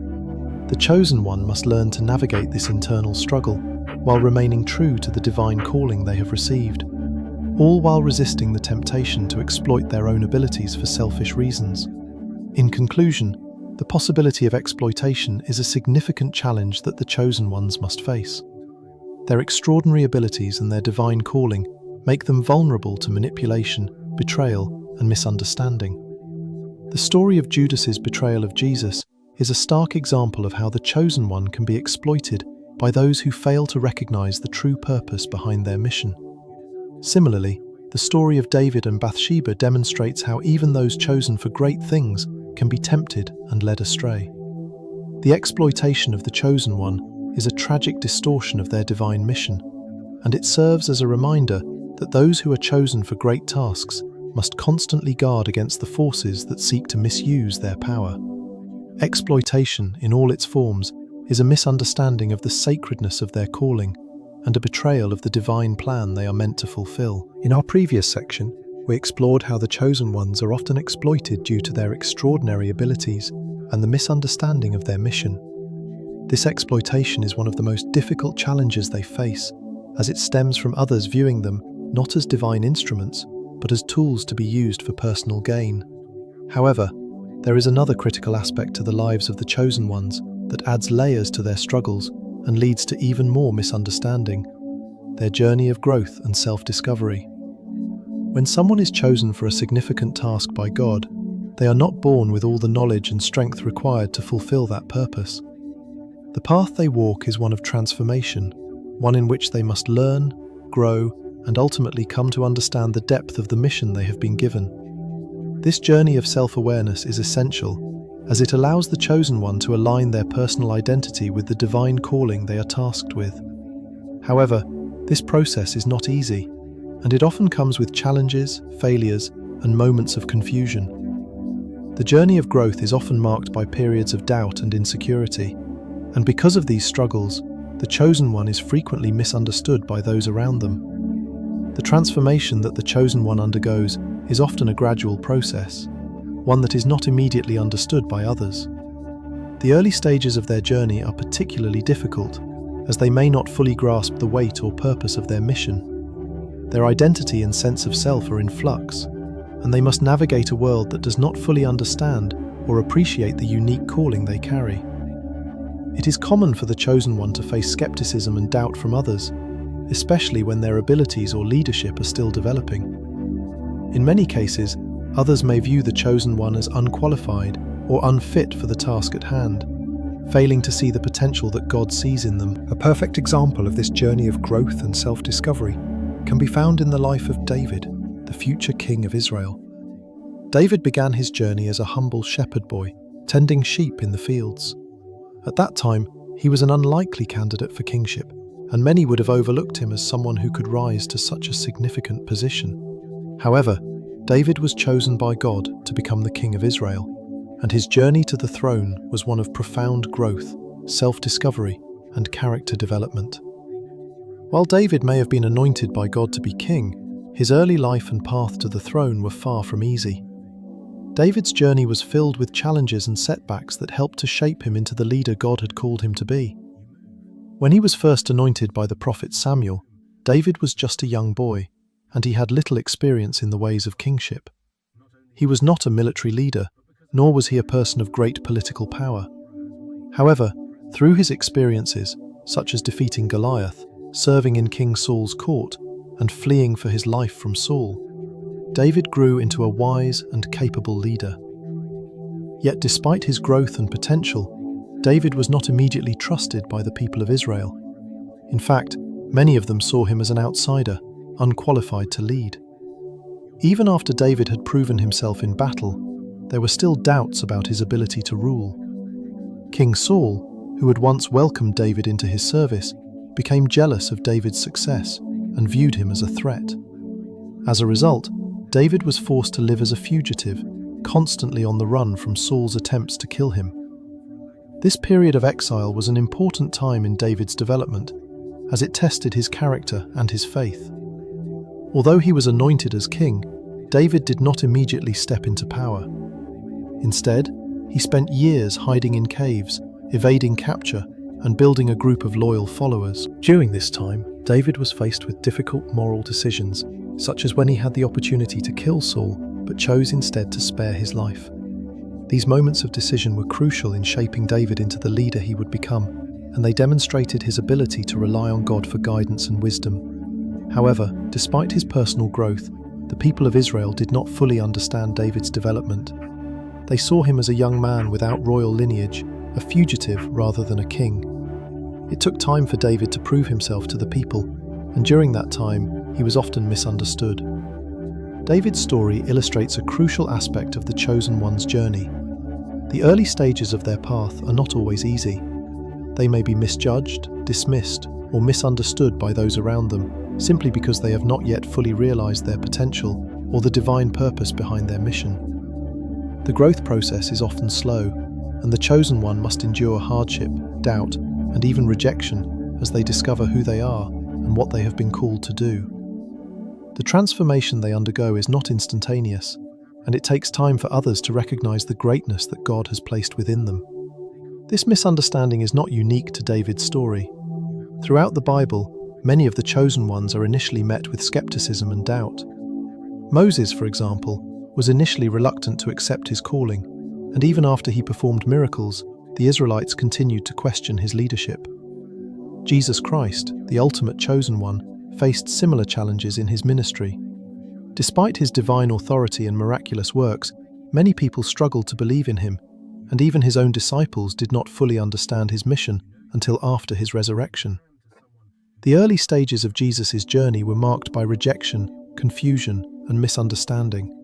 Speaker 1: The chosen one must learn to navigate this internal struggle while remaining true to the divine calling they have received, all while resisting the temptation to exploit their own abilities for selfish reasons. In conclusion, the possibility of exploitation is a significant challenge that the chosen ones must face. Their extraordinary abilities and their divine calling make them vulnerable to manipulation, betrayal, and misunderstanding. The story of Judas's betrayal of Jesus is a stark example of how the chosen one can be exploited by those who fail to recognize the true purpose behind their mission. Similarly, the story of David and Bathsheba demonstrates how even those chosen for great things can be tempted and led astray. The exploitation of the chosen one is a tragic distortion of their divine mission, and it serves as a reminder that those who are chosen for great tasks must constantly guard against the forces that seek to misuse their power. Exploitation, in all its forms, is a misunderstanding of the sacredness of their calling and a betrayal of the divine plan they are meant to fulfill. In our previous section, we explored how the chosen ones are often exploited due to their extraordinary abilities and the misunderstanding of their mission. This exploitation is one of the most difficult challenges they face, as it stems from others viewing them not as divine instruments, but as tools to be used for personal gain. However, there is another critical aspect to the lives of the chosen ones that adds layers to their struggles and leads to even more misunderstanding: their journey of growth and self-discovery. When someone is chosen for a significant task by God, they are not born with all the knowledge and strength required to fulfill that purpose. The path they walk is one of transformation, one in which they must learn, grow, and ultimately come to understand the depth of the mission they have been given. This journey of self-awareness is essential, as it allows the chosen one to align their personal identity with the divine calling they are tasked with. However, this process is not easy, and it often comes with challenges, failures, and moments of confusion. The journey of growth is often marked by periods of doubt and insecurity, and because of these struggles, the chosen one is frequently misunderstood by those around them. The transformation that the chosen one undergoes is often a gradual process, one that is not immediately understood by others. The early stages of their journey are particularly difficult, as they may not fully grasp the weight or purpose of their mission. Their identity and sense of self are in flux, and they must navigate a world that does not fully understand or appreciate the unique calling they carry. It is common for the chosen one to face skepticism and doubt from others, especially when their abilities or leadership are still developing. In many cases, others may view the chosen one as unqualified or unfit for the task at hand, failing to see the potential that God sees in them. A perfect example of this journey of growth and self-discovery can be found in the life of David, the future king of Israel. David began his journey as a humble shepherd boy, tending sheep in the fields. At that time, he was an unlikely candidate for kingship, and many would have overlooked him as someone who could rise to such a significant position. However, David was chosen by God to become the king of Israel, and his journey to the throne was one of profound growth, self-discovery, and character development. While David may have been anointed by God to be king, his early life and path to the throne were far from easy. David's journey was filled with challenges and setbacks that helped to shape him into the leader God had called him to be. When he was first anointed by the prophet Samuel, David was just a young boy, and he had little experience in the ways of kingship. He was not a military leader, nor was he a person of great political power. However, through his experiences, such as defeating Goliath, serving in King Saul's court, and fleeing for his life from Saul, David grew into a wise and capable leader. Yet despite his growth and potential, David was not immediately trusted by the people of Israel. In fact, many of them saw him as an outsider, unqualified to lead. Even after David had proven himself in battle, there were still doubts about his ability to rule. King Saul, who had once welcomed David into his service, became jealous of David's success and viewed him as a threat. As a result, David was forced to live as a fugitive, constantly on the run from Saul's attempts to kill him. This period of exile was an important time in David's development, as it tested his character and his faith. Although he was anointed as king, David did not immediately step into power. Instead, he spent years hiding in caves, evading capture, and building a group of loyal followers. During this time, David was faced with difficult moral decisions, such as when he had the opportunity to kill Saul, but chose instead to spare his life. These moments of decision were crucial in shaping David into the leader he would become, and they demonstrated his ability to rely on God for guidance and wisdom. However, despite his personal growth, the people of Israel did not fully understand David's development. They saw him as a young man without royal lineage, a fugitive rather than a king. It took time for David to prove himself to the people, and during that time, he was often misunderstood. David's story illustrates a crucial aspect of the chosen one's journey. The early stages of their path are not always easy. They may be misjudged, dismissed, or misunderstood by those around them, simply because they have not yet fully realized their potential or the divine purpose behind their mission. The growth process is often slow, and the chosen one must endure hardship, doubt, and even rejection as they discover who they are and what they have been called to do. The transformation they undergo is not instantaneous, and it takes time for others to recognize the greatness that God has placed within them. This misunderstanding is not unique to David's story. Throughout the Bible, many of the chosen ones are initially met with skepticism and doubt. Moses, for example, was initially reluctant to accept his calling, and even after he performed miracles, the Israelites continued to question his leadership. Jesus Christ, the ultimate chosen one, faced similar challenges in his ministry. Despite his divine authority and miraculous works, many people struggled to believe in him, and even his own disciples did not fully understand his mission until after his resurrection. The early stages of Jesus' journey were marked by rejection, confusion, and misunderstanding.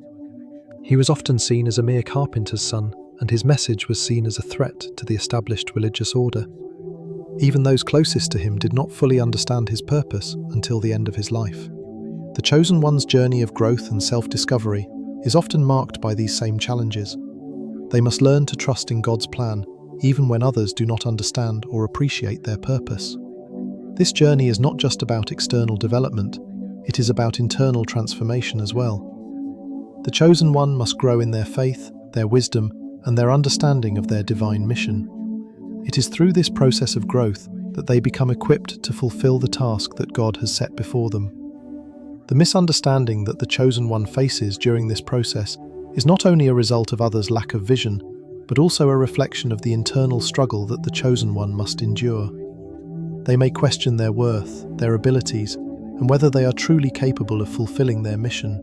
Speaker 1: He was often seen as a mere carpenter's son, and his message was seen as a threat to the established religious order. Even those closest to him did not fully understand his purpose until the end of his life. The chosen one's journey of growth and self-discovery is often marked by these same challenges. They must learn to trust in God's plan, even when others do not understand or appreciate their purpose. This journey is not just about external development, it is about internal transformation as well. The chosen one must grow in their faith, their wisdom, and their understanding of their divine mission. It is through this process of growth that they become equipped to fulfill the task that God has set before them. The misunderstanding that the chosen one faces during this process is not only a result of others' lack of vision, but also a reflection of the internal struggle that the chosen one must endure. They may question their worth, their abilities, and whether they are truly capable of fulfilling their mission.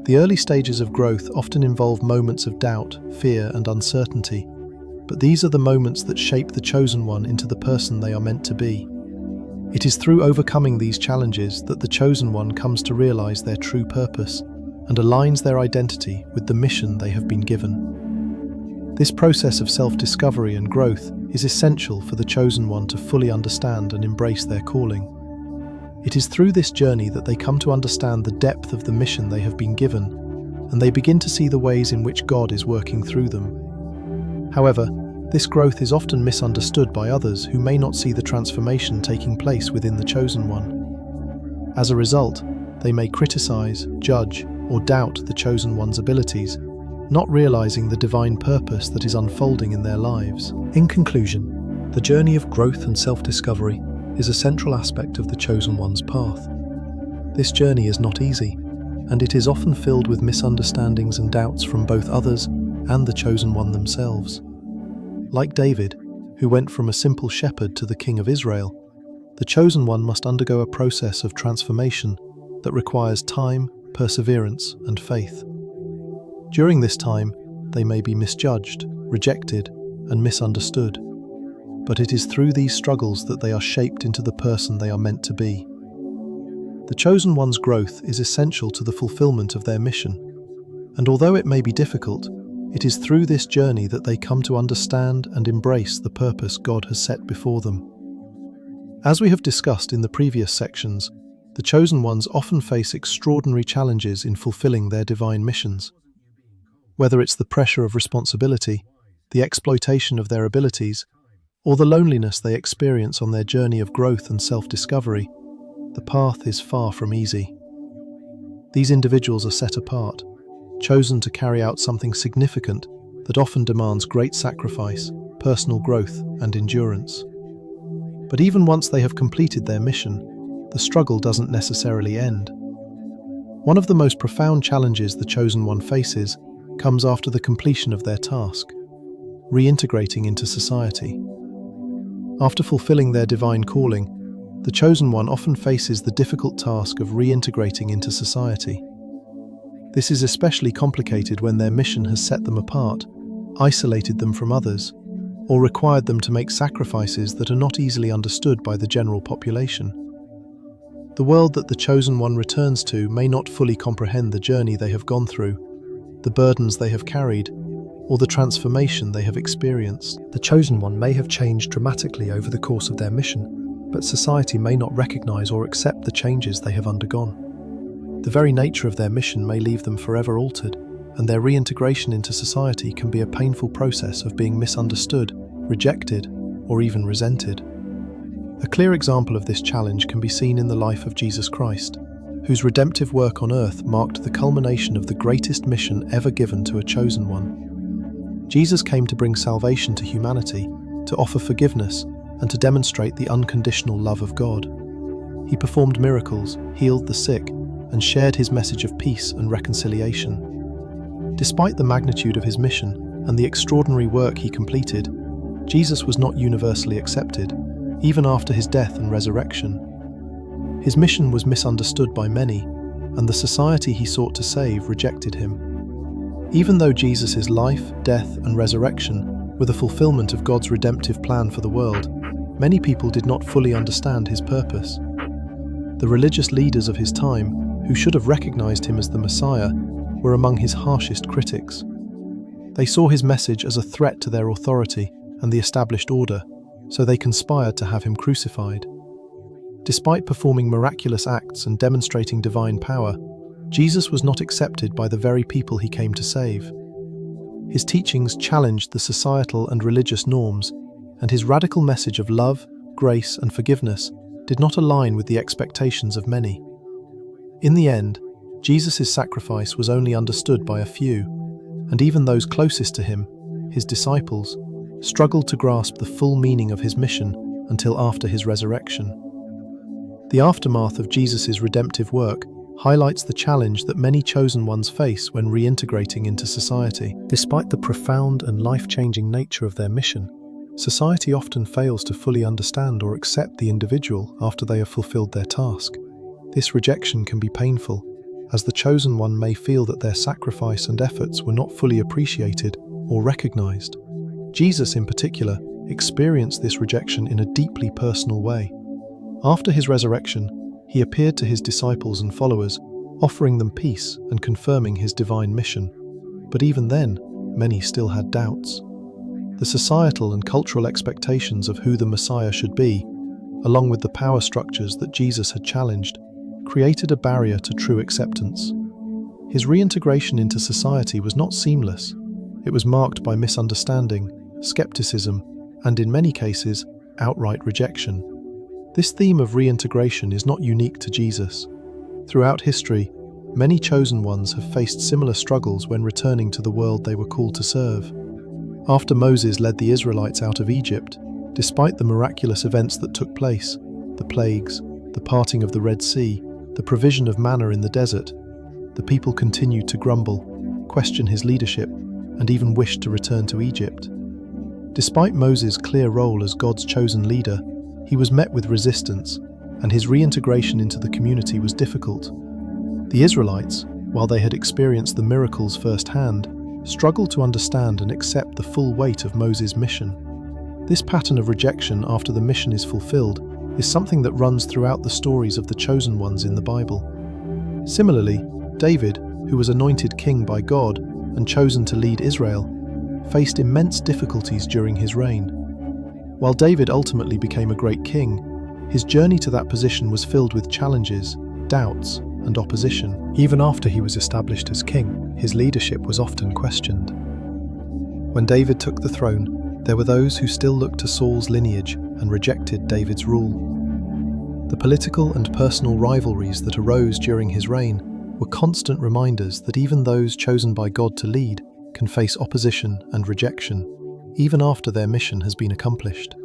Speaker 1: The early stages of growth often involve moments of doubt, fear, and uncertainty, but these are the moments that shape the chosen one into the person they are meant to be. It is through overcoming these challenges that the chosen one comes to realize their true purpose and aligns their identity with the mission they have been given. This process of self-discovery and growth is essential for the chosen one to fully understand and embrace their calling. It is through this journey that they come to understand the depth of the mission they have been given, and they begin to see the ways in which God is working through them. However, this growth is often misunderstood by others who may not see the transformation taking place within the chosen one. As a result, they may criticize, judge, or doubt the chosen one's abilities, not realizing the divine purpose that is unfolding in their lives. In conclusion, the journey of growth and self-discovery is a central aspect of the chosen one's path. This journey is not easy, and it is often filled with misunderstandings and doubts from both others and the chosen one themselves. Like David, who went from a simple shepherd to the king of Israel, the chosen one must undergo a process of transformation that requires time, perseverance, and faith. During this time, they may be misjudged, rejected, and misunderstood. But it is through these struggles that they are shaped into the person they are meant to be. The chosen one's growth is essential to the fulfillment of their mission, and although it may be difficult, it is through this journey that they come to understand and embrace the purpose God has set before them. As we have discussed in the previous sections, the chosen ones often face extraordinary challenges in fulfilling their divine missions. Whether it's the pressure of responsibility, the exploitation of their abilities, or the loneliness they experience on their journey of growth and self-discovery, the path is far from easy. These individuals are set apart, chosen to carry out something significant that often demands great sacrifice, personal growth, and endurance. But even once they have completed their mission, the struggle doesn't necessarily end. One of the most profound challenges the chosen one faces comes after the completion of their task, reintegrating into society. After fulfilling their divine calling, the chosen one often faces the difficult task of reintegrating into society. This is especially complicated when their mission has set them apart, isolated them from others, or required them to make sacrifices that are not easily understood by the general population. The world that the chosen one returns to may not fully comprehend the journey they have gone through, the burdens they have carried, or the transformation they have experienced. The chosen one may have changed dramatically over the course of their mission, but society may not recognize or accept the changes they have undergone. The very nature of their mission may leave them forever altered, and their reintegration into society can be a painful process of being misunderstood, rejected, or even resented. A clear example of this challenge can be seen in the life of Jesus Christ, whose redemptive work on earth marked the culmination of the greatest mission ever given to a chosen one. Jesus came to bring salvation to humanity, to offer forgiveness, and to demonstrate the unconditional love of God. He performed miracles, healed the sick, and shared his message of peace and reconciliation. Despite the magnitude of his mission and the extraordinary work he completed, Jesus was not universally accepted, even after his death and resurrection. His mission was misunderstood by many, and the society he sought to save rejected him. Even though Jesus' life, death, and resurrection were the fulfillment of God's redemptive plan for the world, many people did not fully understand his purpose. The religious leaders of his time, who should have recognized him as the Messiah, were among his harshest critics. They saw his message as a threat to their authority and the established order, so they conspired to have him crucified. Despite performing miraculous acts and demonstrating divine power, Jesus was not accepted by the very people he came to save. His teachings challenged the societal and religious norms, and his radical message of love, grace, and forgiveness did not align with the expectations of many. In the end, Jesus' sacrifice was only understood by a few, and even those closest to him, his disciples, struggled to grasp the full meaning of his mission until after his resurrection. The aftermath of Jesus' redemptive work highlights the challenge that many chosen ones face when reintegrating into society. Despite the profound and life-changing nature of their mission, society often fails to fully understand or accept the individual after they have fulfilled their task. This rejection can be painful, as the chosen one may feel that their sacrifice and efforts were not fully appreciated or recognized. Jesus, in particular, experienced this rejection in a deeply personal way. After his resurrection, he appeared to his disciples and followers, offering them peace and confirming his divine mission. But even then, many still had doubts. The societal and cultural expectations of who the Messiah should be, along with the power structures that Jesus had challenged, created a barrier to true acceptance. His reintegration into society was not seamless. It was marked by misunderstanding, skepticism, and in many cases, outright rejection. This theme of reintegration is not unique to Jesus. Throughout history, many chosen ones have faced similar struggles when returning to the world they were called to serve. After Moses led the Israelites out of Egypt, despite the miraculous events that took place, the plagues, the parting of the Red Sea, the provision of manna in the desert, the people continued to grumble, question his leadership, and even wished to return to Egypt. Despite Moses' clear role as God's chosen leader, he was met with resistance, and his reintegration into the community was difficult. The Israelites, while they had experienced the miracles firsthand, struggled to understand and accept the full weight of Moses' mission. This pattern of rejection after the mission is fulfilled is something that runs throughout the stories of the chosen ones in the Bible. Similarly, David, who was anointed king by God and chosen to lead Israel, faced immense difficulties during his reign. While David ultimately became a great king, his journey to that position was filled with challenges, doubts, and opposition. Even after he was established as king, his leadership was often questioned. When David took the throne, there were those who still looked to Saul's lineage and rejected David's rule. The political and personal rivalries that arose during his reign were constant reminders that even those chosen by God to lead can face opposition and rejection, even after their mission has been accomplished.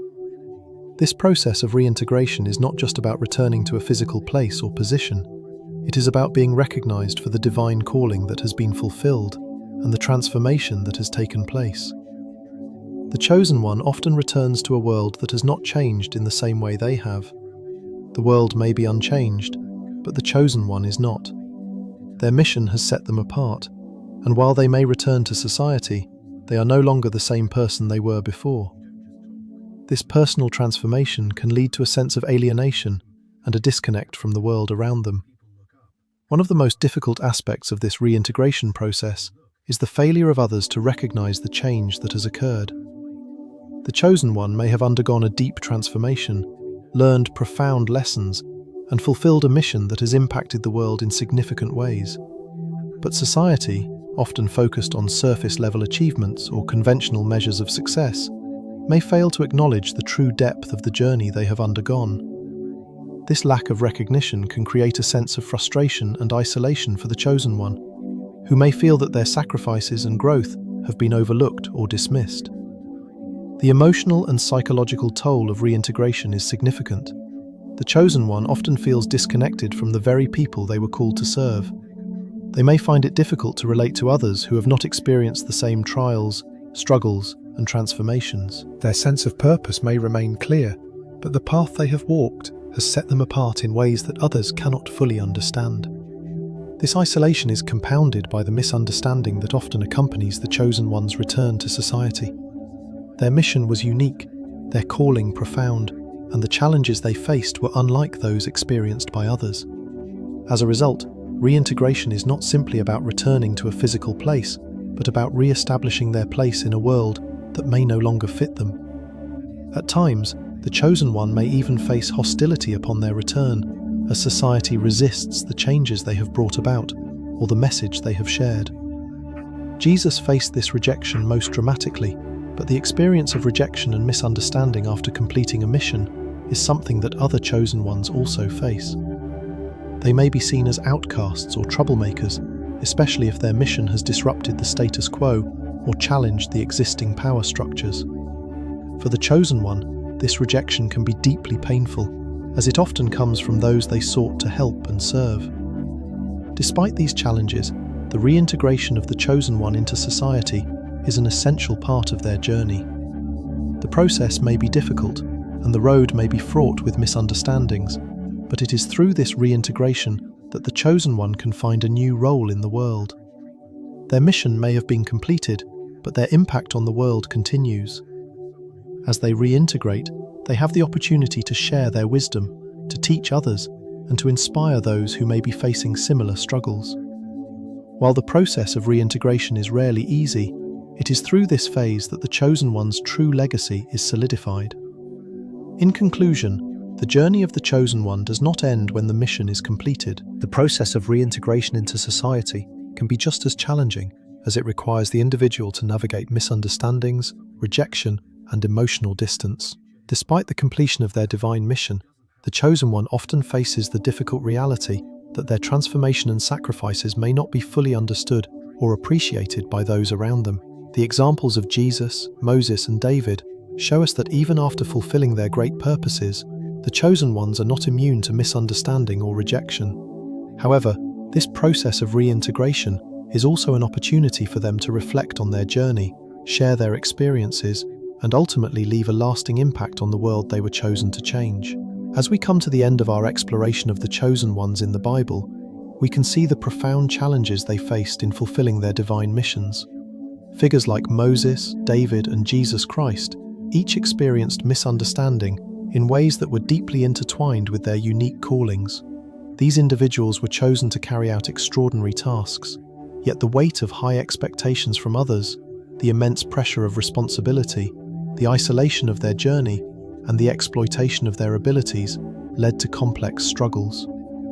Speaker 1: This process of reintegration is not just about returning to a physical place or position. It is about being recognized for the divine calling that has been fulfilled and the transformation that has taken place. The chosen one often returns to a world that has not changed in the same way they have. The world may be unchanged, but the chosen one is not. Their mission has set them apart, and while they may return to society, they are no longer the same person they were before. This personal transformation can lead to a sense of alienation and a disconnect from the world around them. One of the most difficult aspects of this reintegration process is the failure of others to recognize the change that has occurred. The chosen one may have undergone a deep transformation, learned profound lessons, and fulfilled a mission that has impacted the world in significant ways. But society, often focused on surface-level achievements or conventional measures of success, may fail to acknowledge the true depth of the journey they have undergone. This lack of recognition can create a sense of frustration and isolation for the chosen one, who may feel that their sacrifices and growth have been overlooked or dismissed. The emotional and psychological toll of reintegration is significant. The chosen one often feels disconnected from the very people they were called to serve. They may find it difficult to relate to others who have not experienced the same trials, struggles, and transformations. Their sense of purpose may remain clear, but the path they have walked has set them apart in ways that others cannot fully understand. This isolation is compounded by the misunderstanding that often accompanies the chosen one's return to society. Their mission was unique, their calling profound, and the challenges they faced were unlike those experienced by others. As a result, reintegration is not simply about returning to a physical place, but about re-establishing their place in a world that may no longer fit them. At times, the chosen one may even face hostility upon their return, as society resists the changes they have brought about, or the message they have shared. Jesus faced this rejection most dramatically, but the experience of rejection and misunderstanding after completing a mission is something that other chosen ones also face. They may be seen as outcasts or troublemakers, especially if their mission has disrupted the status quo or challenged the existing power structures. For the chosen one, this rejection can be deeply painful, as it often comes from those they sought to help and serve. Despite these challenges, the reintegration of the chosen one into society is an essential part of their journey. The process may be difficult, and the road may be fraught with misunderstandings, but it is through this reintegration that the chosen one can find a new role in the world. Their mission may have been completed, but their impact on the world continues. As they reintegrate, they have the opportunity to share their wisdom, to teach others, and to inspire those who may be facing similar struggles. While the process of reintegration is rarely easy, it is through this phase that the chosen one's true legacy is solidified. In conclusion, the journey of the chosen one does not end when the mission is completed. The process of reintegration into society can be just as challenging, as it requires the individual to navigate misunderstandings, rejection, and emotional distance. Despite the completion of their divine mission, the chosen one often faces the difficult reality that their transformation and sacrifices may not be fully understood or appreciated by those around them. The examples of Jesus, Moses, and David show us that even after fulfilling their great purposes, the chosen ones are not immune to misunderstanding or rejection. However, this process of reintegration is also an opportunity for them to reflect on their journey, share their experiences, and ultimately leave a lasting impact on the world they were chosen to change. As we come to the end of our exploration of the chosen ones in the Bible, we can see the profound challenges they faced in fulfilling their divine missions. Figures like Moses, David, and Jesus Christ each experienced misunderstanding in ways that were deeply intertwined with their unique callings. These individuals were chosen to carry out extraordinary tasks, yet the weight of high expectations from others, the immense pressure of responsibility, the isolation of their journey, and the exploitation of their abilities led to complex struggles.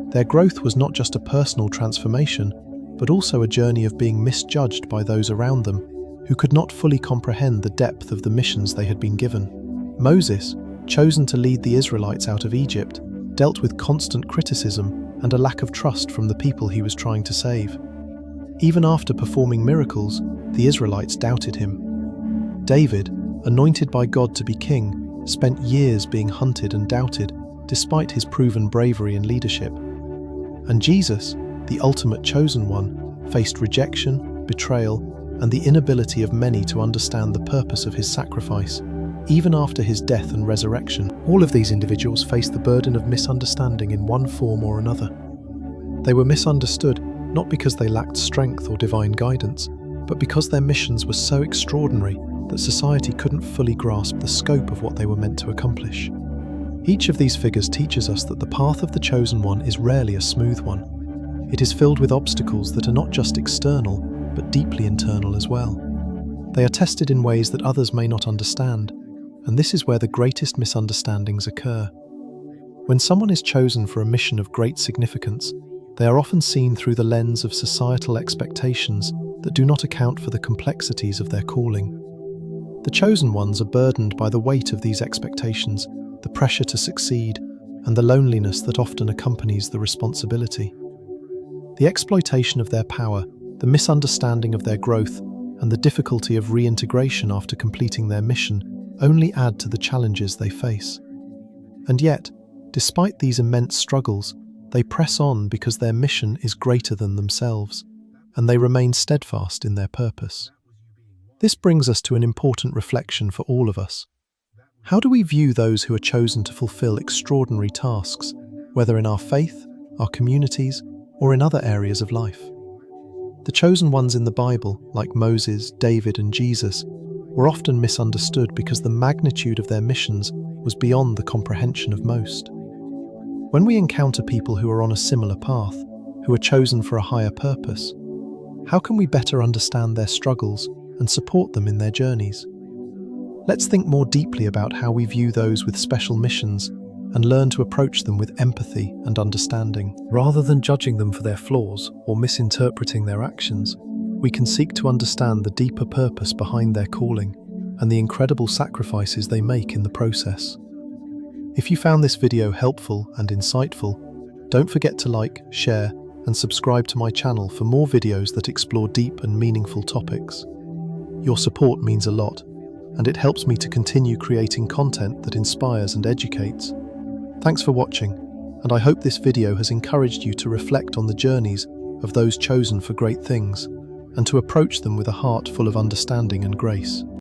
Speaker 1: Their growth was not just a personal transformation, but also a journey of being misjudged by those around them, who could not fully comprehend the depth of the missions they had been given. Moses, chosen to lead the Israelites out of Egypt, dealt with constant criticism and a lack of trust from the people he was trying to save. Even after performing miracles, the Israelites doubted him. David, anointed by God to be king, spent years being hunted and doubted, despite his proven bravery and leadership. And Jesus, the ultimate chosen one, faced rejection, betrayal, and the inability of many to understand the purpose of his sacrifice, even after his death and resurrection. All of these individuals faced the burden of misunderstanding in one form or another. They were misunderstood not because they lacked strength or divine guidance, but because their missions were so extraordinary that society couldn't fully grasp the scope of what they were meant to accomplish. Each of these figures teaches us that the path of the chosen one is rarely a smooth one. It is filled with obstacles that are not just external, but deeply internal as well. They are tested in ways that others may not understand, and this is where the greatest misunderstandings occur. When someone is chosen for a mission of great significance, they are often seen through the lens of societal expectations that do not account for the complexities of their calling. The chosen ones are burdened by the weight of these expectations, the pressure to succeed, and the loneliness that often accompanies the responsibility. The exploitation of their power, the misunderstanding of their growth, and the difficulty of reintegration after completing their mission only add to the challenges they face. And yet, despite these immense struggles, they press on because their mission is greater than themselves, and they remain steadfast in their purpose. This brings us to an important reflection for all of us. How do we view those who are chosen to fulfill extraordinary tasks, whether in our faith, our communities, or in other areas of life? The chosen ones in the Bible, like Moses, David, and Jesus, were often misunderstood because the magnitude of their missions was beyond the comprehension of most. When we encounter people who are on a similar path, who are chosen for a higher purpose, how can we better understand their struggles and support them in their journeys? Let's think more deeply about how we view those with special missions and learn to approach them with empathy and understanding. Rather than judging them for their flaws or misinterpreting their actions, we can seek to understand the deeper purpose behind their calling and the incredible sacrifices they make in the process. If you found this video helpful and insightful, don't forget to like, share, and subscribe to my channel for more videos that explore deep and meaningful topics. Your support means a lot, and it helps me to continue creating content that inspires and educates. Thanks for watching, and I hope this video has encouraged you to reflect on the journeys of those chosen for great things, and to approach them with a heart full of understanding and grace.